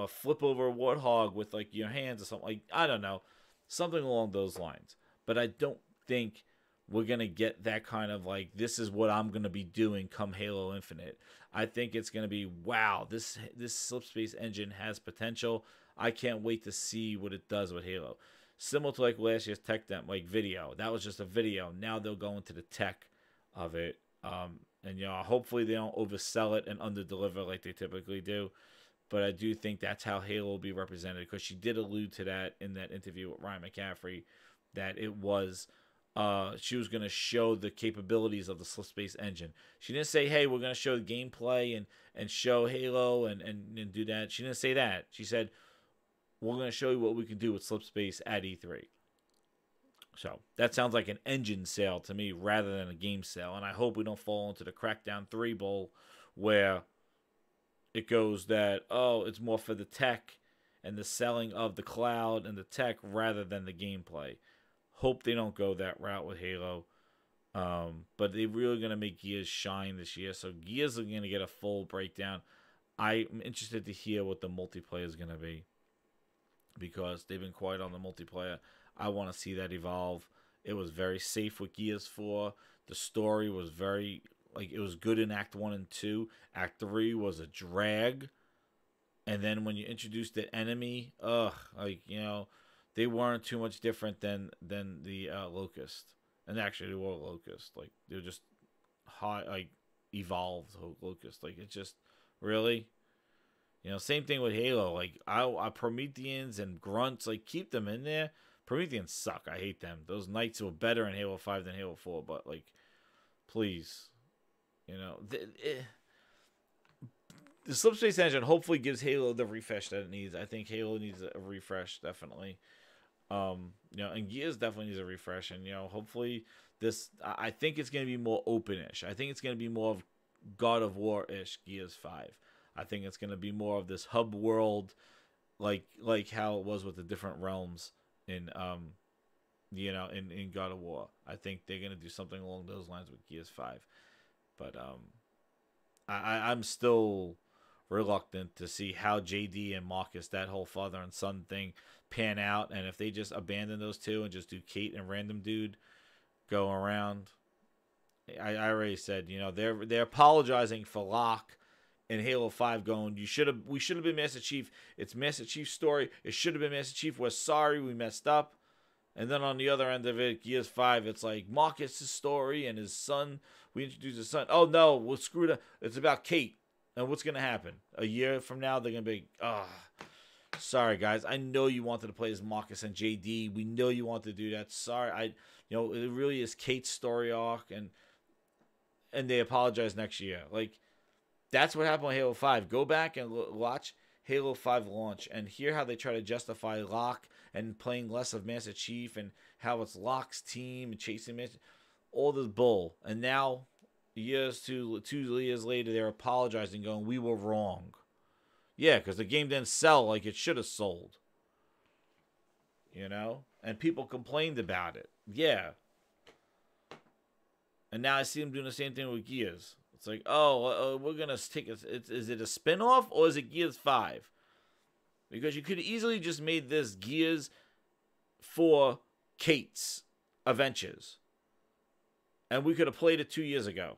flip over a warthog with like your hands or something, like, I don't know, something along those lines. But I don't think we're going to get that kind of like, this is what I'm going to be doing come Halo Infinite. I think it's going to be, wow, this Slipspace engine has potential. I can't wait to see what it does with Halo. Similar to like last year's tech demo, like video. That was just a video. Now they'll go into the tech of it. And hopefully they don't oversell it and underdeliver like they typically do. But I do think that's how Halo will be represented, because she did allude to that in that interview with Ryan McCaffrey, that it was she was going to show the capabilities of the Slipspace engine. She didn't say, hey, we're going to show the gameplay and show Halo and do that. She didn't say that. She said, we're going to show you what we can do with Slipspace at E3. So that sounds like an engine sale to me rather than a game sale. And I hope we don't fall into the Crackdown 3 Bowl where it goes that, oh, it's more for the tech and the selling of the cloud and the tech rather than the gameplay. Hope they don't go that route with Halo. But they're really going to make Gears shine this year. So Gears are going to get a full breakdown. I'm interested to hear what the multiplayer is going to be, because they've been quiet on the multiplayer. I want to see that evolve. It was very safe with Gears 4. The story was very, it was good in Act 1 and 2. Act 3 was a drag. And then when you introduced the enemy, they weren't too much different than the Locust. And actually, they were Locust. They were just high, evolved Locust. It just, really? Same thing with Halo. I Prometheans and Grunts, keep them in there. Prometheans suck. I hate them. Those Knights were better in Halo 5 than Halo 4, but, please. The Slipspace engine hopefully gives Halo the refresh that it needs. I think Halo needs a refresh, definitely. And Gears definitely needs a refresh. And, hopefully I think it's going to be more open-ish. I think it's going to be more of God of War-ish Gears 5. I think it's going to be more of this hub world, like how it was with the different realms in in God of War. I think they're going to do something along those lines with Gears 5. But I'm still reluctant to see how JD and Marcus, that whole father and son thing, pan out, and if they just abandon those two and just do Kate and Random Dude go around, I already said, you know, they're apologizing for Locke in Halo 5, going, we should have been Master Chief. It's Master Chief's story. It should have been Master Chief. We're sorry, we messed up. And then on the other end of it, Gears 5, it's like Marcus' story and his son. We introduce his son. Oh no, we'll screw it. It's about Kate. And what's gonna happen? A year from now, they're gonna be, sorry guys. I know you wanted to play as Marcus and JD. We know you wanted to do that. Sorry, it really is Kate's story arc, and they apologize next year. Like, that's what happened with Halo 5. Go back and watch Halo 5 launch and hear how they try to justify Locke and playing less of Master Chief and how it's Locke's team and chasing Master. All this bull. And now, two years later, they're apologizing, going, we were wrong. Yeah, because the game didn't sell like it should have sold. You know? And people complained about it. Yeah. And now I see them doing the same thing with Gears. It's like, we're going to take it. Is it a spin-off or is it Gears 5? Because you could easily just made this Gears for Kate's Adventures. And we could have played it 2 years ago.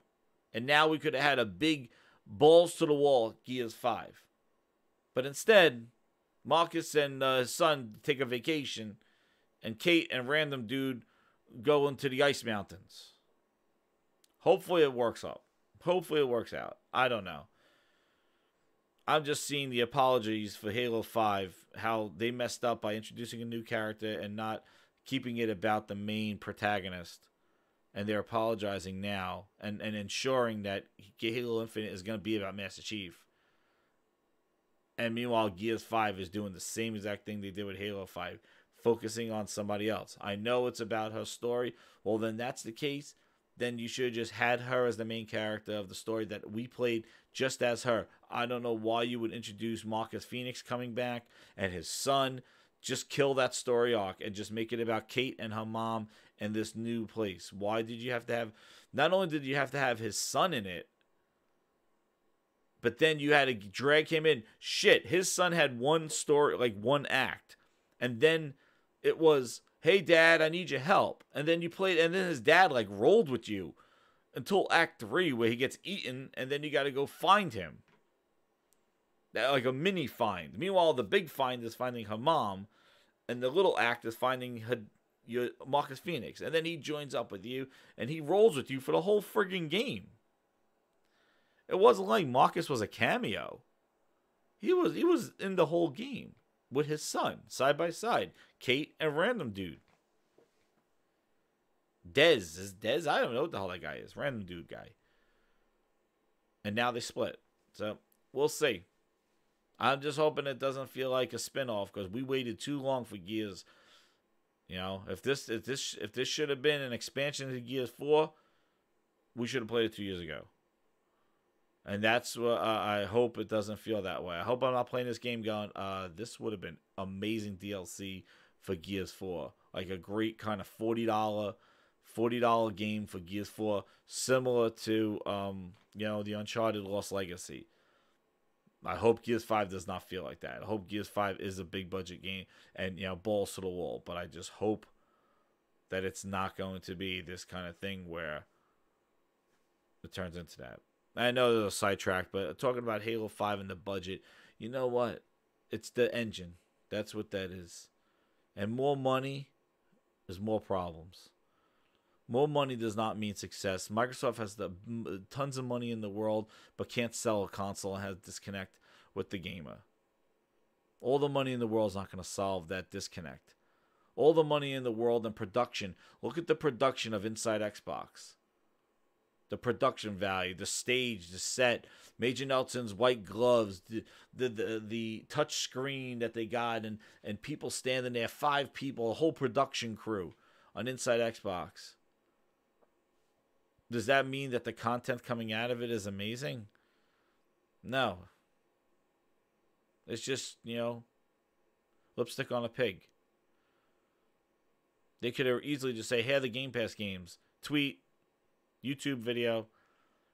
And now we could have had a big balls to the wall Gears 5. But instead, Marcus and his son take a vacation. And Kate and Random Dude go into the Ice Mountains. Hopefully it works out. Hopefully it works out. I don't know. I'm just seeing the apologies for Halo 5, how they messed up by introducing a new character and not keeping it about the main protagonist. And they're apologizing now and ensuring that Halo Infinite is going to be about Master Chief. And meanwhile, Gears 5 is doing the same exact thing they did with Halo 5, focusing on somebody else. I know it's about her story. Well, then that's the case. Then you should have just had her as the main character of the story that we played just as her. I don't know why you would introduce Marcus Phoenix coming back and his son. Just kill that story arc and just make it about Kate and her mom and this new place. Why did you have to have... Not only did you have to have his son in it, but then you had to drag him in. Shit, his son had one story, like one act. And then it was... Hey, Dad, I need your help. And then you played, and then his dad, like, rolled with you until Act 3, where he gets eaten, and then you got to go find him. Like a mini find. Meanwhile, the big find is finding her mom, and the little act is finding your Marcus Phoenix. And then he joins up with you, and he rolls with you for the whole friggin' game. It wasn't like Marcus was a cameo. He was in the whole game with his son, side by side. Kate and Random Dude. Dez. Is Dez? I don't know what the hell that guy is. Random Dude guy. And now they split. So, we'll see. I'm just hoping it doesn't feel like a spinoff because we waited too long for Gears. You know, if this should have been an expansion to Gears 4, we should have played it 2 years ago. And that's what I hope it doesn't feel that way. I hope I'm not playing this game going, this would have been amazing DLC for Gears 4. Like a great kind of $40 game for Gears 4, similar to the Uncharted Lost Legacy. I hope Gears 5 does not feel like that. I hope Gears 5 is a big budget game and balls to the wall. But I just hope that it's not going to be this kind of thing where it turns into that. I know there's a sidetrack, but talking about Halo 5 and the budget, you know what? It's the engine. That's what that is. And more money is more problems. More money does not mean success. Microsoft has tons of money in the world, but can't sell a console and has disconnect with the gamer. All the money in the world is not going to solve that disconnect. All the money in the world and production. Look at the production of Inside Xbox. The production value, the stage, the set, Major Nelson's white gloves, the touch screen that they got, and people standing there, 5 people, a whole production crew on Inside Xbox. Does that mean that the content coming out of it is amazing? No. It's just, lipstick on a pig. They could easily just say, hey, the Game Pass games. Tweet. YouTube video,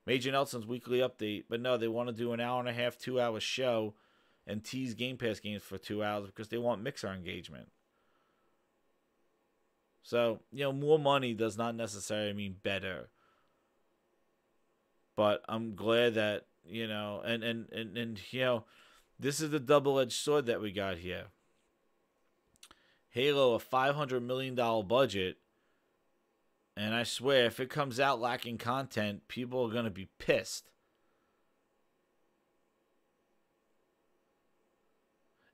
Major Nelson's weekly update. But no, they want to do an hour and a half, 2 hour show and tease Game Pass games for 2 hours because they want Mixer engagement. So, more money does not necessarily mean better. But I'm glad that, and this is the double-edged sword that we got here. Halo, a $500 million budget, and I swear, if it comes out lacking content, people are going to be pissed.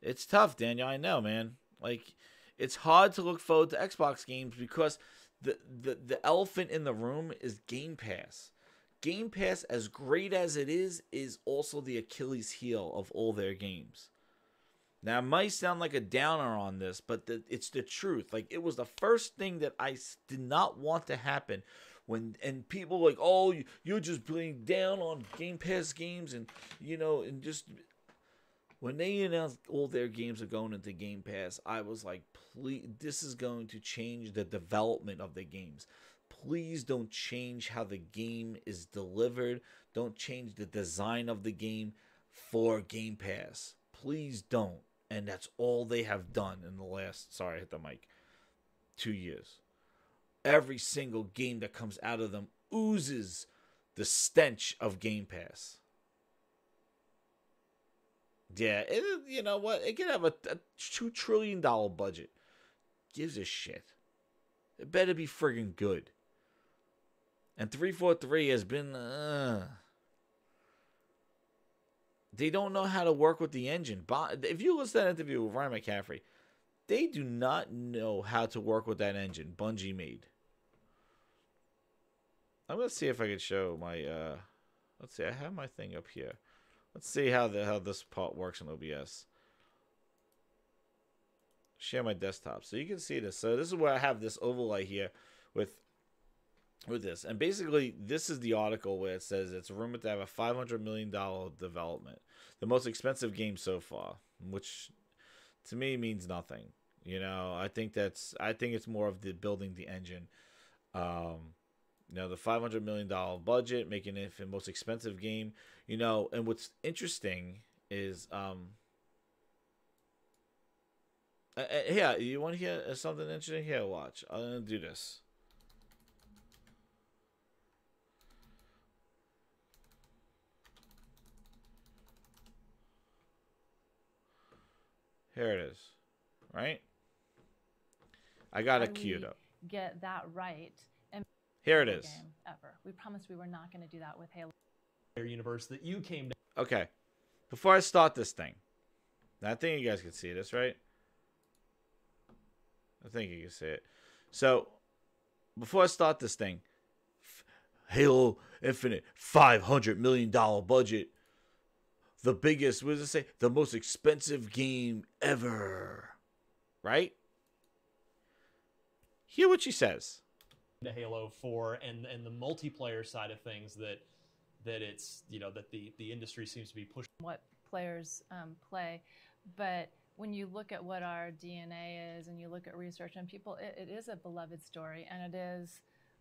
It's tough, Daniel. I know, man. Like, it's hard to look forward to Xbox games because the elephant in the room is Game Pass. Game Pass, as great as it is also the Achilles heel of all their games. Now, it might sound like a downer on this, but it's the truth. Like, it was the first thing that I did not want to happen and people were like, oh, you're just playing down on Game Pass games and just... When they announced all their games are going into Game Pass, I was like, please, this is going to change the development of the games. Please don't change how the game is delivered. Don't change the design of the game for Game Pass. Please don't. And that's all they have done in the last, sorry, I hit the mic, 2 years. Every single game that comes out of them oozes the stench of Game Pass. Yeah, you know what? It could have a $2 trillion budget. Gives a shit. It better be friggin' good. And 343 has been... They don't know how to work with the engine. If you listen to that interview with Ryan McCaffrey, they do not know how to work with that engine Bungie made. I'm going to see if I can show my... let's see, I have my thing up here. Let's see how this part works in OBS. Share my desktop so you can see this. So this is where I have this overlay here with this. And basically, this is the article where it says it's rumored to have a $500 million development. The most expensive game so far, which to me means nothing. I think it's more of the building the engine. The $500 million budget, making it the most expensive game. And what's interesting is, yeah, you want to hear something interesting? Here, watch. I'm going to do this. Here it is. Right? I got it queued up. Get that right. And here it is. Game ever. We promised we were not going to do that with Halo. Universe that you came to. Okay. Before I start this thing, I think you guys can see this, right? I think you can see it. So, before I start this thing, Halo Infinite, $500 million budget. The biggest, what does it say? The most expensive game ever. Right? Hear what she says. To Halo 4 and the multiplayer side of things that it's, that the industry seems to be pushing. What players play. But when you look at what our DNA is and you look at research and people, it is a beloved story, and it is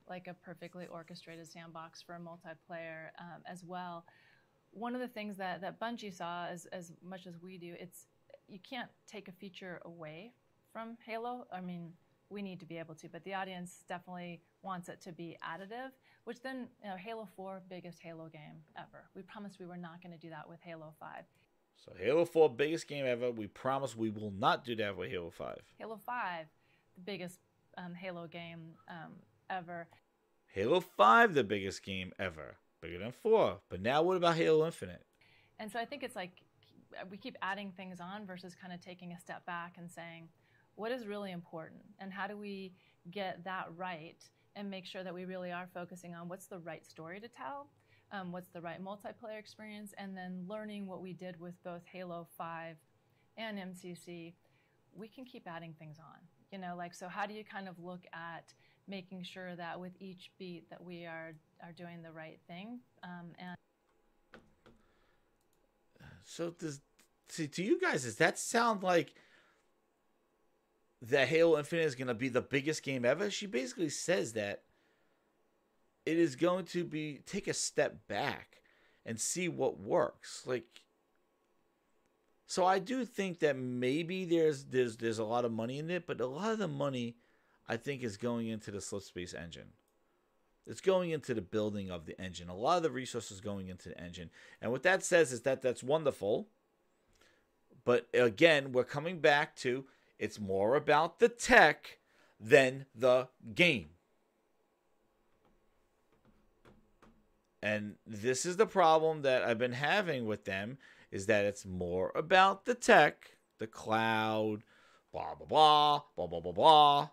like a perfectly orchestrated sandbox for multiplayer as well. One of the things that Bungie saw, as much as we do, you can't take a feature away from Halo. I mean, we need to be able to, but the audience definitely wants it to be additive, which then, Halo 4, biggest Halo game ever. We promised we were not going to do that with Halo 5. So Halo 4, biggest game ever. We promise we will not do that with Halo 5. Halo 5, the biggest Halo game ever. Halo 5, the biggest game ever. Bigger than 4. But now what about Halo Infinite? And so I think it's like we keep adding things on versus kind of taking a step back and saying, what is really important? And how do we get that right and make sure that we really are focusing on what's the right story to tell? What's the right multiplayer experience, and then learning what we did with both Halo 5 and MCC, we can keep adding things on. So how do you kind of look at making sure that with each beat that we are doing the right thing? So to you guys, does that sound like that Halo Infinite is going to be the biggest game ever? She basically says that it is going to be take a step back and see what works. Like, So I do think that maybe there's a lot of money in it, but a lot of the money I think is going into the Slipspace engine. It's going into the building of the engine. A lot of the resources going into the engine. And what that says is that that's wonderful. But again, we're coming back to it's more about the tech than the game. And this is the problem that I've been having with them, is that it's more about the tech, the cloud, blah, blah, blah, blah, blah, blah, blah.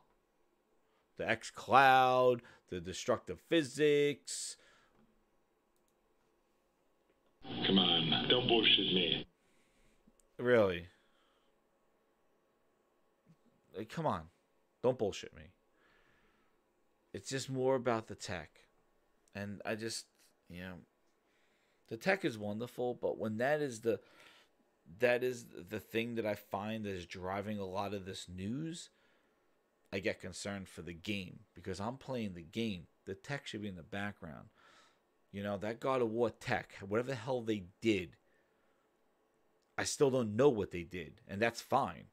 The X cloud, the destructive physics. Come on, don't bullshit me. Really? Like, come on. Don't bullshit me. It's just more about the tech. And I just, the tech is wonderful, but when that is the thing that I find that is driving a lot of this news, I get concerned for the game, because I'm playing the game. The tech should be in the background. That God of War tech, whatever the hell they did, I still don't know what they did, and that's fine,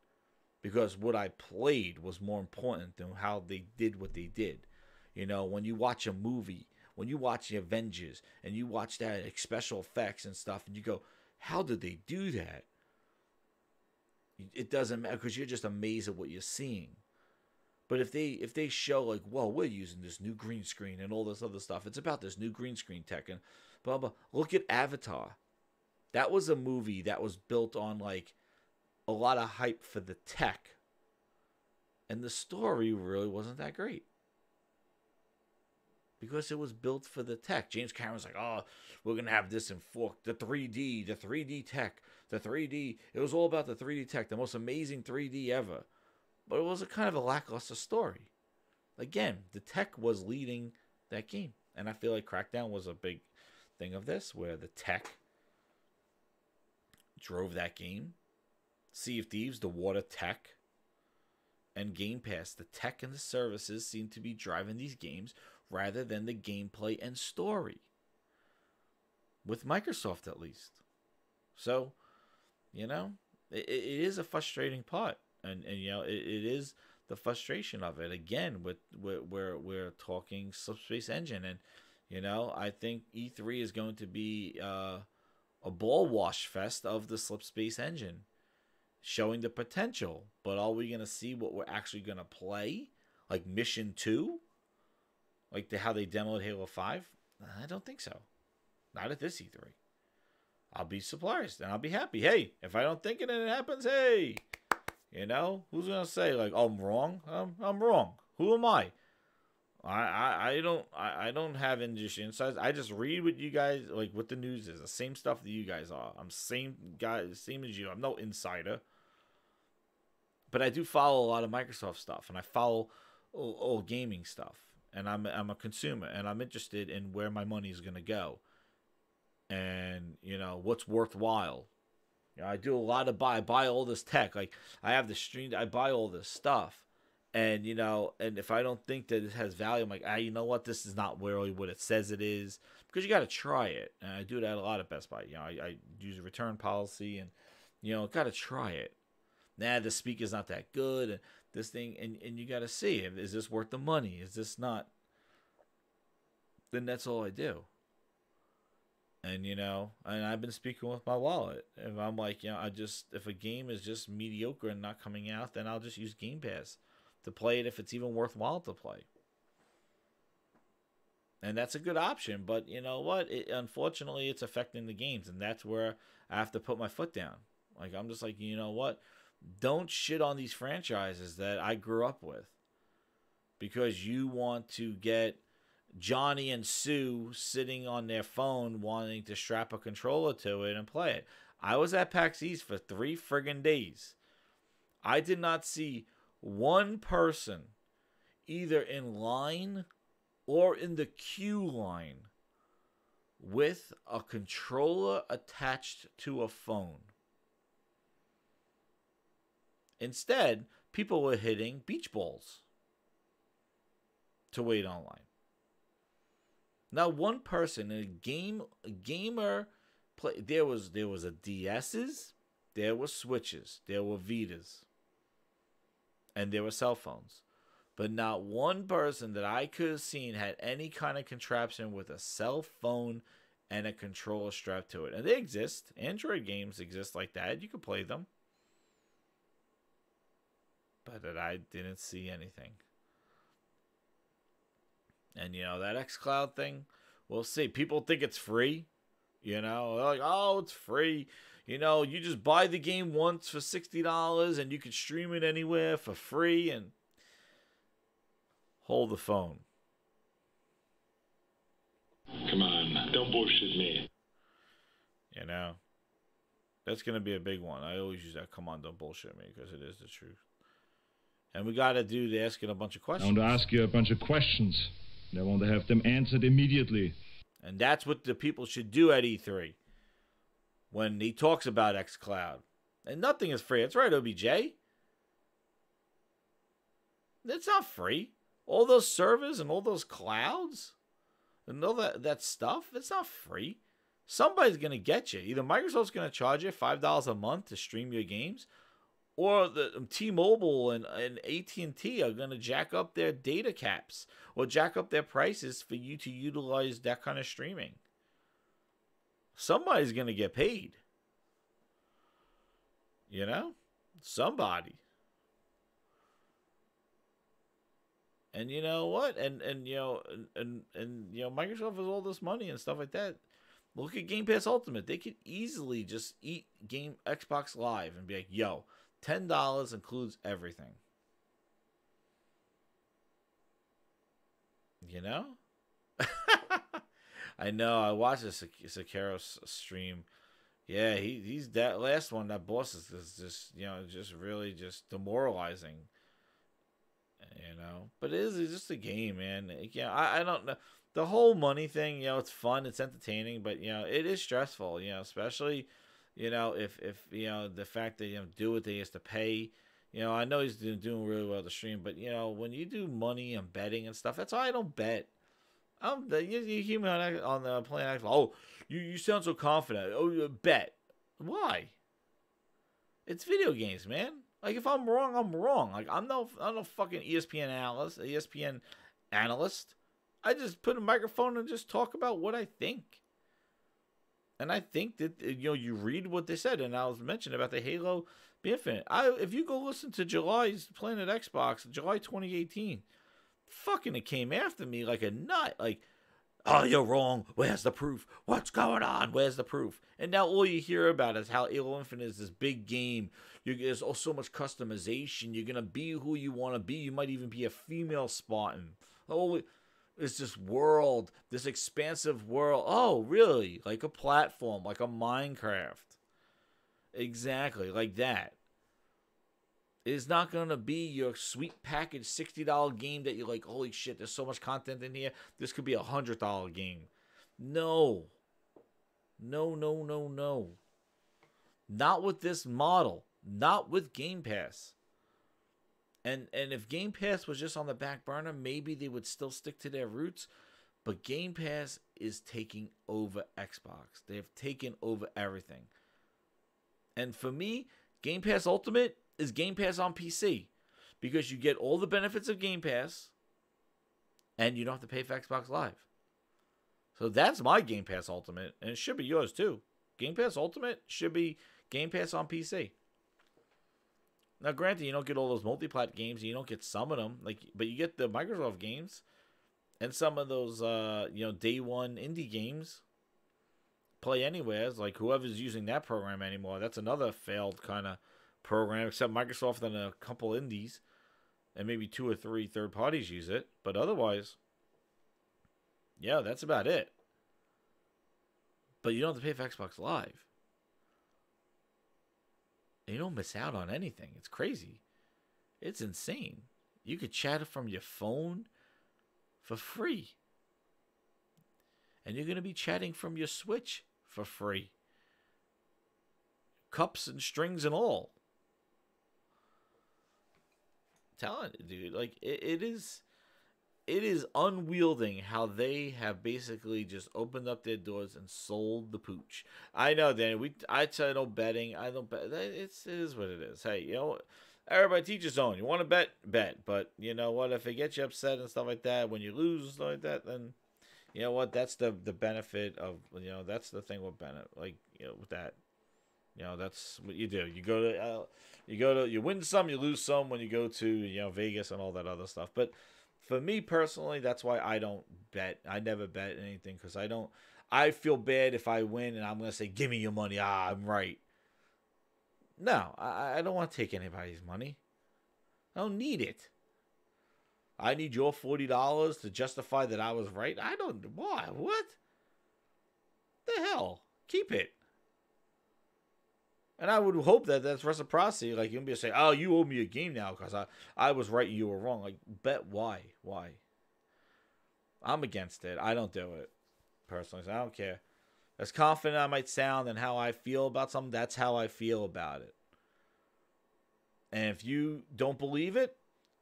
because what I played was more important than how they did what they did. When you watch a movie, when you watch the Avengers, and you watch that like, special effects and stuff, and you go, how did they do that? It doesn't matter, because you're just amazed at what you're seeing. But if they show like, well, we're using this new green screen and all this other stuff, it's about this new green screen tech and blah blah. Look at Avatar. That was a movie that was built on like a lot of hype for the tech, and the story really wasn't that great because it was built for the tech. James Cameron's like, oh, we're gonna have this in the 3D tech, the 3D. It was all about the 3D tech, the most amazing 3D ever. But it was a kind of a lackluster story. Again, the tech was leading that game. And I feel like Crackdown was a big thing of this, where the tech drove that game. Sea of Thieves, the water tech, and Game Pass, the tech and the services seem to be driving these games rather than the gameplay and story. With Microsoft, at least. So, it is a frustrating part. And it is the frustration of it. Again, we're talking Slipspace Engine, and I think E3 is going to be a ball wash fest of the Slipspace Engine, showing the potential. But are we gonna see what we're actually gonna play, like Mission 2, like how they demoed Halo 5? I don't think so. Not at this E3. I'll be surprised and I'll be happy. Hey, if I don't think it and it happens, hey. Who's gonna say like, oh, I'm wrong? I'm wrong. Who am I? I don't have industry insights. I just read what you guys like, what the news is. The same stuff that you guys are. I'm same guy, same as you. I'm no insider, but I do follow a lot of Microsoft stuff, and I follow old gaming stuff, and I'm a consumer, and I'm interested in where my money is gonna go, and what's worthwhile. I do a lot of I buy all this tech. Like I have the stream, I buy all this stuff, and and if I don't think that it has value, I'm like, you know what, this is not really what it says it is, because you got to try it. And I do that a lot at Best Buy. I use a return policy, and got to try it. The speaker's not that good, and this thing, and you got to see, is this worth the money? Is this not? Then that's all I do. And and I've been speaking with my wallet. If I'm like, if a game is just mediocre and not coming out, then I'll just use Game Pass to play it if it's even worthwhile to play. And that's a good option, but you know what? Unfortunately, it's affecting the games, and that's where I have to put my foot down. Like I'm just like, you know what? Don't shit on these franchises that I grew up with because you want to get Johnny and Sue sitting on their phone wanting to strap a controller to it and play it. I was at PAX East for 3 friggin' days. I did not see one person either in line or in the queue line with a controller attached to a phone. Instead, people were hitting beach balls to wait online. Not one person, a gamer play. There was a DS's, there were Switches, there were Vitas, and there were cell phones. But not one person that I could have seen had any kind of contraption with a cell phone and a controller strapped to it. And they exist. Android games exist like that. You can play them. But that I didn't see anything. And, that xCloud thing, we'll see. People think it's free. They're like, oh, it's free. You just buy the game once for $60 and you can stream it anywhere for free. And hold the phone. Come on, don't bullshit me. That's going to be a big one. I always use that, come on, don't bullshit me, because it is the truth. And we got to do the asking a bunch of I questions. want to ask you a bunch of questions. And I want to have them answered immediately. And that's what the people should do at E3 when he talks about xCloud. And nothing is free. That's right, OBJ. It's not free. All those servers and all those clouds and all that stuff, it's not free. Somebody's going to get you. Either Microsoft's going to charge you $5 a month to stream your games, or the T-Mobile and AT&T are going to jack up their data caps or jack up their prices for you to utilize that kind of streaming. Somebody's going to get paid. Somebody. And you know what? And Microsoft has all this money and stuff like that. Look at Game Pass Ultimate. They could easily just eat Xbox Live and be like, yo, $10 includes everything. I know. I watched a Sekiro stream. Yeah, he's that last one. That boss is just just really just demoralizing. But it's just a game, man. I don't know. The whole money thing, it's fun, it's entertaining, but it is stressful. Especially, if the fact that do what they used to pay. I know he's doing really well to stream, but when you do money and betting and stuff, that's why I don't bet. You hear me on the playing. Oh, you sound so confident. Oh, you bet. Why? It's video games, man. Like, if I'm wrong, I'm wrong. Like, I'm no fucking ESPN analyst. I just put a microphone and just talk about what I think. And I think that you read what they said, and I was mentioning about the Halo Infinite. If you go listen to July's Planet Xbox, July 2018, fucking it came after me like a nut. Like, oh, you're wrong. Where's the proof? What's going on? Where's the proof? And now all you hear about is how Halo Infinite is this big game. There's so much customization. You're going to be who you want to be. You might even be a female Spartan. Oh, it's this world, this expansive world. Oh, really? Like a platform, like a Minecraft. Exactly, like that. It's not going to be your sweet package $60 game that you're like, holy shit, there's so much content in here. This could be a $100 game. No. No. Not with this model. Not with Game Pass. And if Game Pass was just on the back burner, maybe they would still stick to their roots. But Game Pass is taking over Xbox. They have taken over everything. And for me, Game Pass Ultimate is Game Pass on PC. Because you get all the benefits of Game Pass. And you don't have to pay for Xbox Live. So that's my Game Pass Ultimate. And it should be yours too. Game Pass Ultimate should be Game Pass on PC. Now, granted, you don't get all those multi-plat games, and you don't get some of them, but you get the Microsoft games and some of those, day one indie games. Play Anywhere, like whoever's using that program anymore. That's another failed kind of program, except Microsoft and a couple indies, and maybe 2 or 3 third parties use it. But otherwise, yeah, that's about it. But you don't have to pay for Xbox Live. You don't miss out on anything. It's crazy. It's insane. You could chat from your phone for free. And you're going to be chatting from your Switch for free. Cups and strings and all. I'm telling you, dude. Like, it it is unwielding how they have basically just opened up their doors and sold the pooch. I know, Danny. I tell no betting. I don't bet. It is what it is. Hey, you know, everybody teach his own. You want to bet, bet. But you know what? If it gets you upset and stuff like that, when you lose and stuff like that, then you know what? That's the benefit of, you know, that's the thing with Bennett. Like, you know, with that, you know, that's what you do. You win some, you lose some when you go to, you know, Vegas and all that other stuff. But for me personally, that's why I don't bet. I never bet anything because I feel bad if I win and I'm going to say, give me your money. I'm right. No, I don't want to take anybody's money. I don't need it. I need your $40 to justify that I was right. I don't. Why? What? The hell? Keep it. And I would hope that that's reciprocity. Like, you'll be say, oh, you owe me a game now because I was right and you were wrong. Like, bet why? Why? I'm against it. I don't do it personally. So I don't care. As confident I might sound and how I feel about something, that's how I feel about it. And if you don't believe it,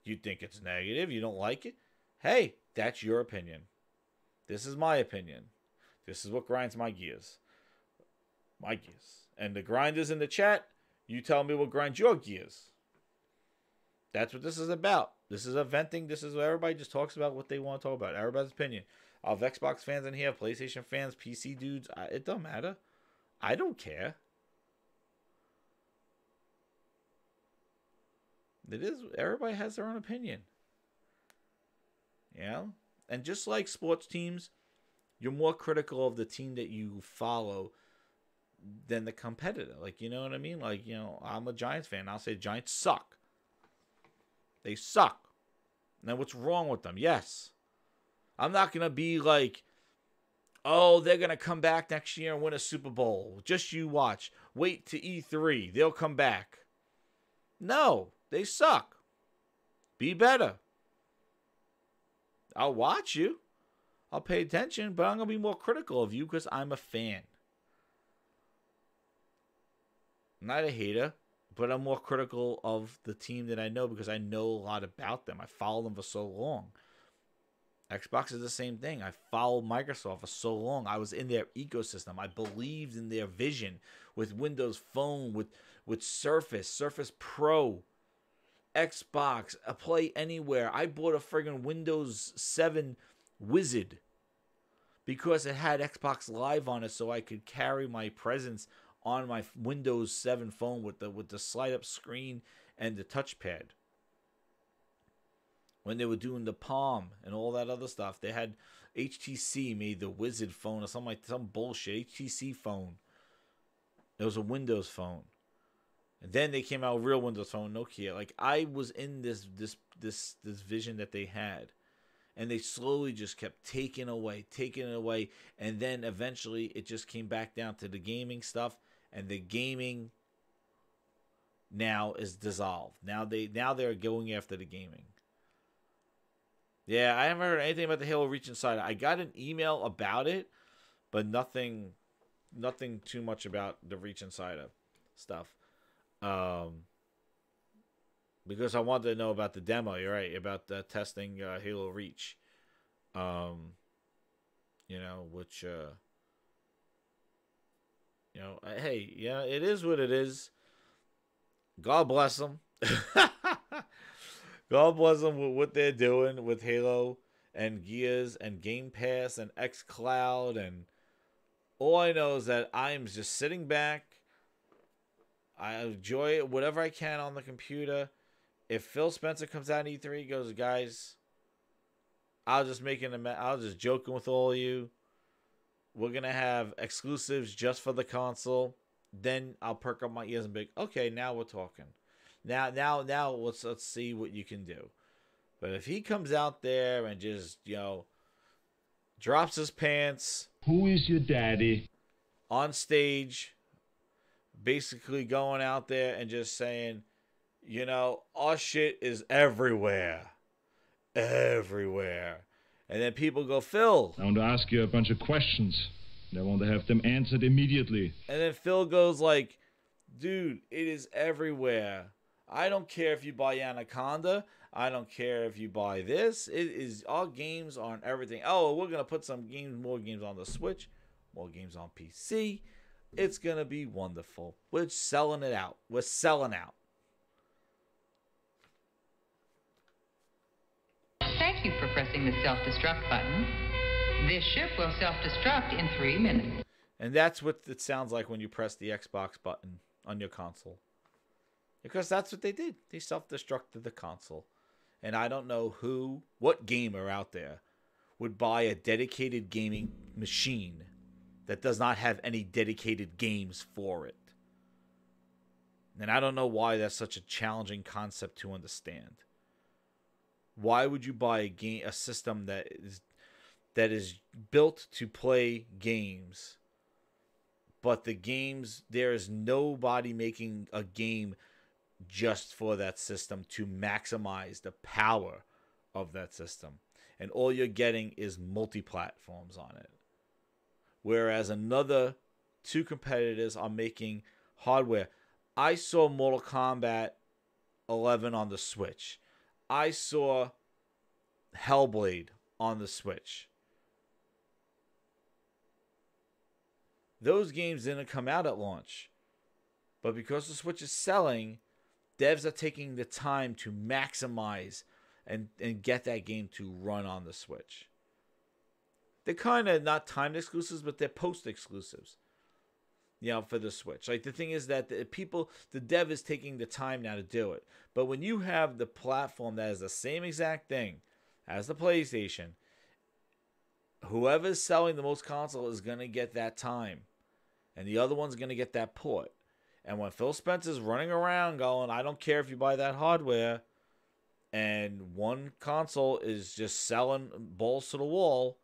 you think it's negative, you don't like it, hey, that's your opinion. This is my opinion. This is what grinds my gears. My gears. And the grinders in the chat, you tell me what grinds your gears. That's what this is about. This is a venting. This is where everybody just talks about what they want to talk about. Everybody's opinion. I'll have Xbox fans in here, PlayStation fans, PC dudes. It don't matter. I don't care. It is. Everybody has their own opinion. You know? And just like sports teams, you're more critical of the team that you follow than the competitor. Like, you know what I mean? Like, you know, I'm a Giants fan. I'll say Giants suck. They suck. Now, what's wrong with them? Yes. I'm not going to be like, oh, they're going to come back next year and win a Super Bowl. Just you watch. Wait to E3. They'll come back. No. They suck. Be better. I'll watch you. I'll pay attention, but I'm going to be more critical of you because I'm a fan. I'm not a hater, but I'm more critical of the team that I know because I know a lot about them. I followed them for so long. Xbox is the same thing. I followed Microsoft for so long. I was in their ecosystem. I believed in their vision with Windows Phone, with Surface Pro, Xbox, a Play Anywhere. I bought a friggin' Windows 7 Wizard because it had Xbox Live on it, so I could carry my presence on my Windows 7 phone with the slide up screen and the touchpad. When they were doing the Palm and all that other stuff, they had HTC made the Wizard phone or some bullshit HTC phone. It was a Windows phone. And then they came out with real Windows Phone, Nokia. Like, I was in this vision that they had. And they slowly just kept taking it away. And then eventually it just came back down to the gaming stuff. And the gaming now is dissolved. Now they're going after the gaming. Yeah, I haven't heard anything about the Halo Reach Insider. I got an email about it, but nothing too much about the Reach Insider stuff. Because I wanted to know about the demo. You're right about testing Halo Reach. You know, which you know, hey, yeah, it is what it is. God bless them. God bless them with what they're doing with Halo and Gears and Game Pass and xCloud, and all I know is that I'm just sitting back. I enjoy it whatever I can on the computer. If Phil Spencer comes out in E3, goes, guys, I'll just joking with all of you. We're gonna have exclusives just for the console. Then I'll perk up my ears and be like, okay, now we're talking. Now let's see what you can do. But if he comes out there and just, you know, drops his pants, Who is your daddy? on stage, basically going out there and just saying, you know, our shit is everywhere. Everywhere. And then people go, Phil. I want to ask you a bunch of questions. And I want to have them answered immediately. And then Phil goes like, dude, it is everywhere. I don't care if you buy Anaconda. I don't care if you buy this. It is all games on everything. Oh, we're gonna put some games, more games on the Switch, more games on PC. It's gonna be wonderful. We're selling it out. We're selling out. Thank you for pressing the self-destruct button. This ship will self-destruct in 3 minutes. And that's what it sounds like when you press the Xbox button on your console. Because that's what they did. They self-destructed the console. And I don't know what gamer out there would buy a dedicated gaming machine that does not have any dedicated games for it. And I don't know why that's such a challenging concept to understand. Why would you buy a system that is built to play games, but the games, there is nobody making a game just for that system to maximize the power of that system, and all you're getting is multi-platforms on it, whereas another two competitors are making hardware. I saw Mortal Kombat 11 on the Switch. I saw Hellblade on the Switch. Those games didn't come out at launch. But because the Switch is selling, devs are taking the time to maximize and get that game to run on the Switch. They're kind of not timed exclusives, but they're post exclusives. You know, for the Switch. Like, the thing is that the dev is taking the time now to do it. But when you have the platform that is the same exact thing as the PlayStation, whoever's selling the most console is going to get that time. And the other one's going to get that port. And when Phil Spencer's running around going, I don't care if you buy that hardware, and one console is just selling balls to the wall,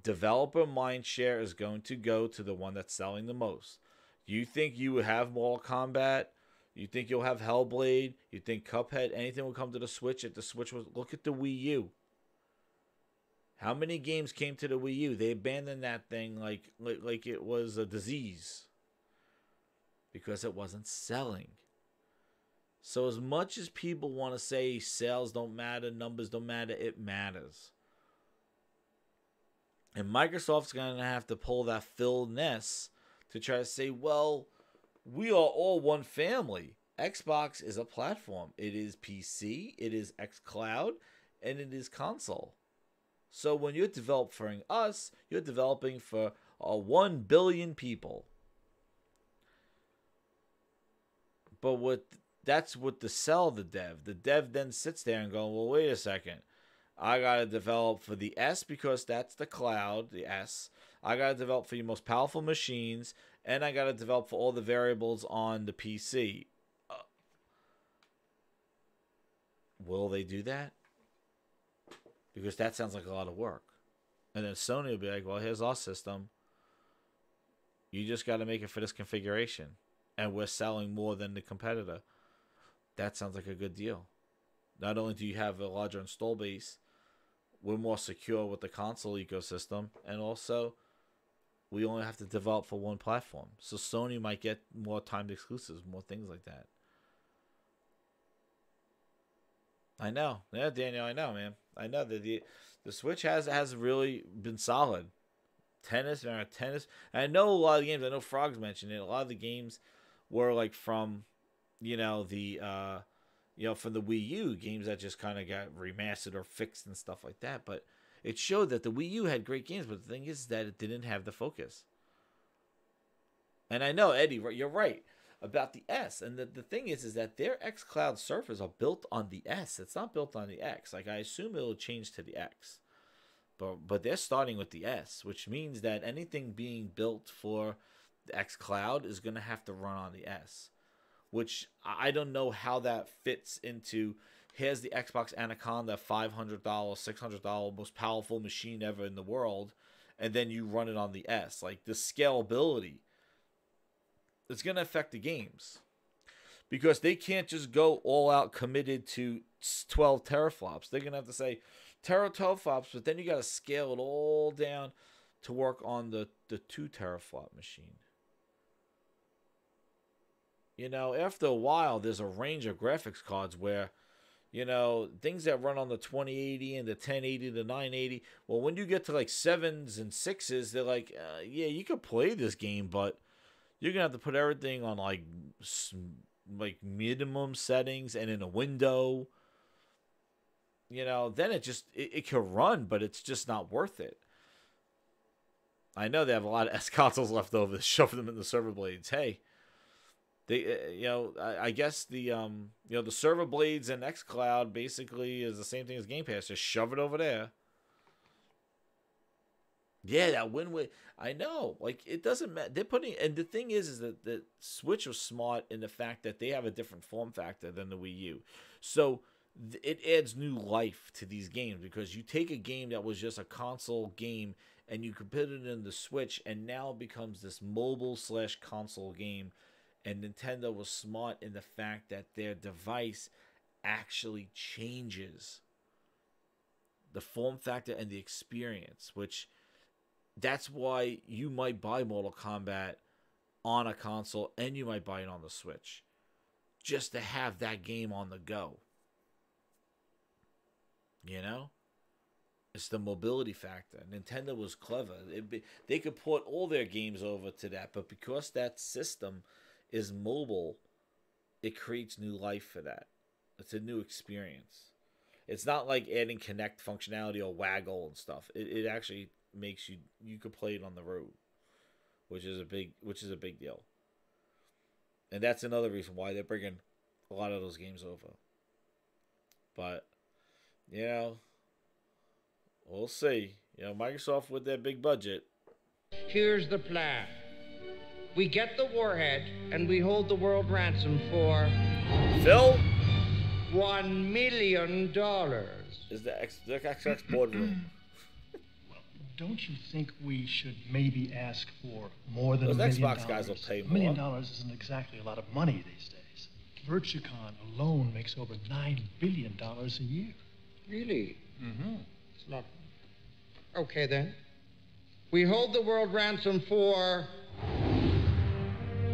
developer mindshare is going to go to the one that's selling the most. You think you would have Mortal Kombat? You think you'll have Hellblade? You think Cuphead? Anything will come to the Switch? If the Switch was, look at the Wii U. How many games came to the Wii U? They abandoned that thing like it was a disease because it wasn't selling. So as much as people want to say sales don't matter, numbers don't matter, it matters. And Microsoft's going to have to pull that Phil Ness to try to say, well, we are all one family. Xbox is a platform. It is PC, it is xCloud, and it is console. So when you're developing us, you're developing for 1 billion people. But that's what to sell the dev. The dev then sits there and goes, well, wait a second. I got to develop for the S because that's the cloud, the S. I got to develop for your most powerful machines, and I got to develop for all the variables on the PC. Will they do that? Because that sounds like a lot of work. And then Sony will be like, well, here's our system. You just got to make it for this configuration. And we're selling more than the competitor. That sounds like a good deal. Not only do you have a larger install base, we're more secure with the console ecosystem, and also we only have to develop for one platform. So Sony might get more timed exclusives, more things like that. I know. Yeah, Daniel, I know, man. I know that the Switch has really been solid. Tennis. And I know a lot of the games, I know Frogs mentioned it, a lot of the games were like from, from the Wii U, games that just kind of got remastered or fixed and stuff like that. But it showed that the Wii U had great games, but the thing is that it didn't have the focus. And I know, Eddie, you're right about the S. And the thing is that their xCloud servers are built on the S. It's not built on the X. Like, I assume it'll change to the X. But they're starting with the S, which means that anything being built for the xCloud is going to have to run on the S. Which I don't know how that fits into, here's the Xbox Anaconda $500, $600 most powerful machine ever in the world, and then you run it on the S. Like, the scalability, it's going to affect the games. Because they can't just go all out committed to 12 teraflops. They're going to have to say 12 teraflops, but then you got to scale it all down to work on the 2 teraflop machine. After a while, there's a range of graphics cards where, You know, things that run on the 2080 and the 1080, the 980. Well, when you get to like 7s and 6s, they're like, yeah, you could play this game, but you're gonna have to put everything on like minimum settings and in a window. You know, then it can run, but it's just not worth it. I know they have a lot of S consoles left over to shove them in the server blades. Hey, they, I guess the the server blades and xCloud basically is the same thing as Game Pass. Just shove it over there. Yeah, that win-win. I know. Like, it doesn't matter. They're putting, and the thing is that the Switch was smart in the fact that they have a different form factor than the Wii U. So it adds new life to these games, because you take a game that was just a console game and you can put it in the Switch, and now it becomes this mobile/console game. And Nintendo was smart in the fact that their device actually changes the form factor and the experience, which that's why you might buy Mortal Kombat on a console and you might buy it on the Switch, just to have that game on the go. You know? It's the mobility factor. Nintendo was clever. They could port all their games over to that, but because that system is mobile, it creates new life for that. It's a new experience. It's not like adding Kinect functionality or waggle and stuff. It actually makes you could play it on the road, which is a big deal. And that's another reason why they're bringing a lot of those games over. But we'll see. Microsoft with their big budget. Here's the plan. We get the warhead and we hold the world ransom for Phil? $1 million. Is the XX boardroom? Don't you think we should maybe ask for more than Those $1 million? Xbox guys will pay $1 million more. isn't exactly a lot of money these days. Virtucon alone makes over $9 billion a year. Really? Mm-hmm. It's not. Okay, then. We hold the world ransom for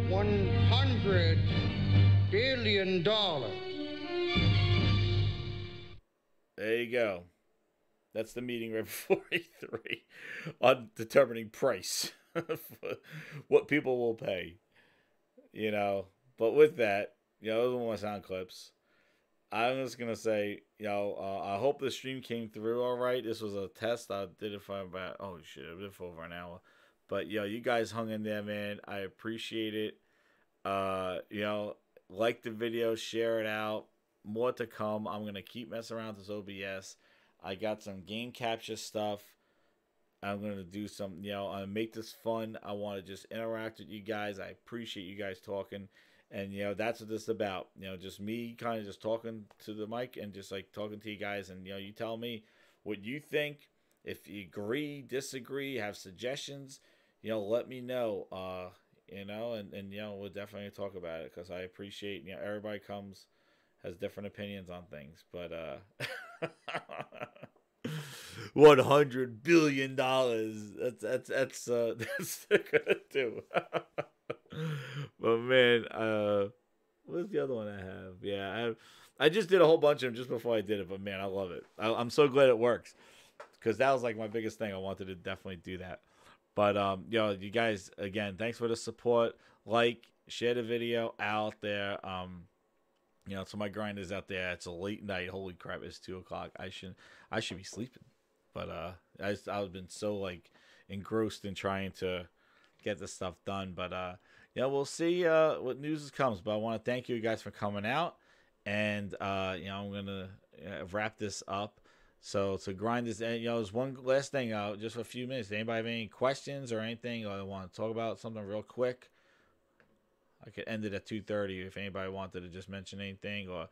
$100 billion. There you go. That's the meeting right before E3 on determining price, what people will pay. But with that, those are my sound clips. I'm just gonna say, I hope the stream came through all right. This was a test. I did it for about I did it for over an hour. But you guys hung in there, man. I appreciate it. Like the video, share it out. More to come. I'm gonna keep messing around with this OBS. I got some game capture stuff. I'm gonna do some, I make this fun. I want to just interact with you guys. I appreciate you guys talking. And, that's what this is about. Just me kind of just talking to the mic and just like talking to you guys. And, you tell me what you think. If you agree, disagree, have suggestions, let me know. And we'll definitely talk about it, because I appreciate, everybody has different opinions on things. But, $100 billion. That's gonna do. But man, what's the other one I have? Yeah, I just did a whole bunch of them just before I did it, but man, I love it. I'm so glad it works, because that was like my biggest thing. I wanted to definitely do that. But you guys, again, thanks for the support. Like, share the video out there. To my grinders out there, it's a late night. Holy crap, it's 2:00. I should be sleeping. But I've been so like engrossed in trying to get this stuff done. But we'll see what news comes. But I want to thank you guys for coming out, and I'm gonna wrap this up. So to grind this, and there's one last thing, just for a few minutes. Anybody have any questions or anything, or want to talk about something real quick? I could end it at 2:30 if anybody wanted to just mention anything or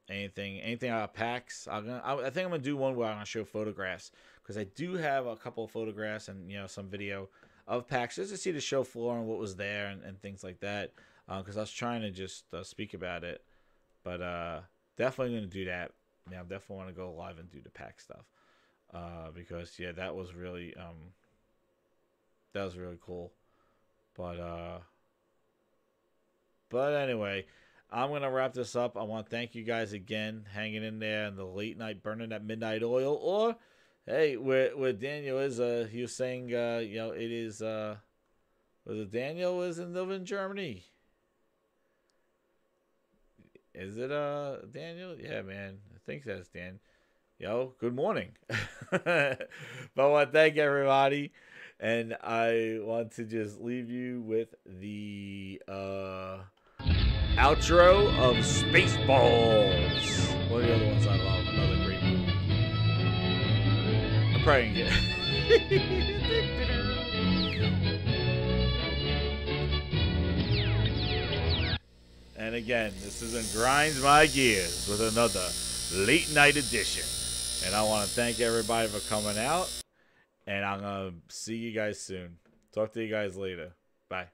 anything about PAX. I think I'm gonna do one where I'm gonna show photographs, because I do have a couple of photographs and some video of PAX, just to see the show floor and what was there and things like that. Because I was trying to just speak about it, but definitely gonna do that. I definitely want to go live and do the PAX stuff, because that was really cool. But anyway, I'm going to wrap this up. I want to thank you guys again, hanging in there in the late night, burning that midnight oil. Or, hey, where Daniel is, he was saying, it is, was it Daniel is live in Germany? Is it, Daniel? Yeah, man. I think that's Dan. Good morning. But I want to thank everybody. And I want to just leave you with the outro of Spaceballs. One of the other ones I love. Another great movie. I'm probably going to get... And again, this is Grinds My Gears with another late night edition. And I want to thank everybody for coming out. And I'm going to see you guys soon. Talk to you guys later. Bye.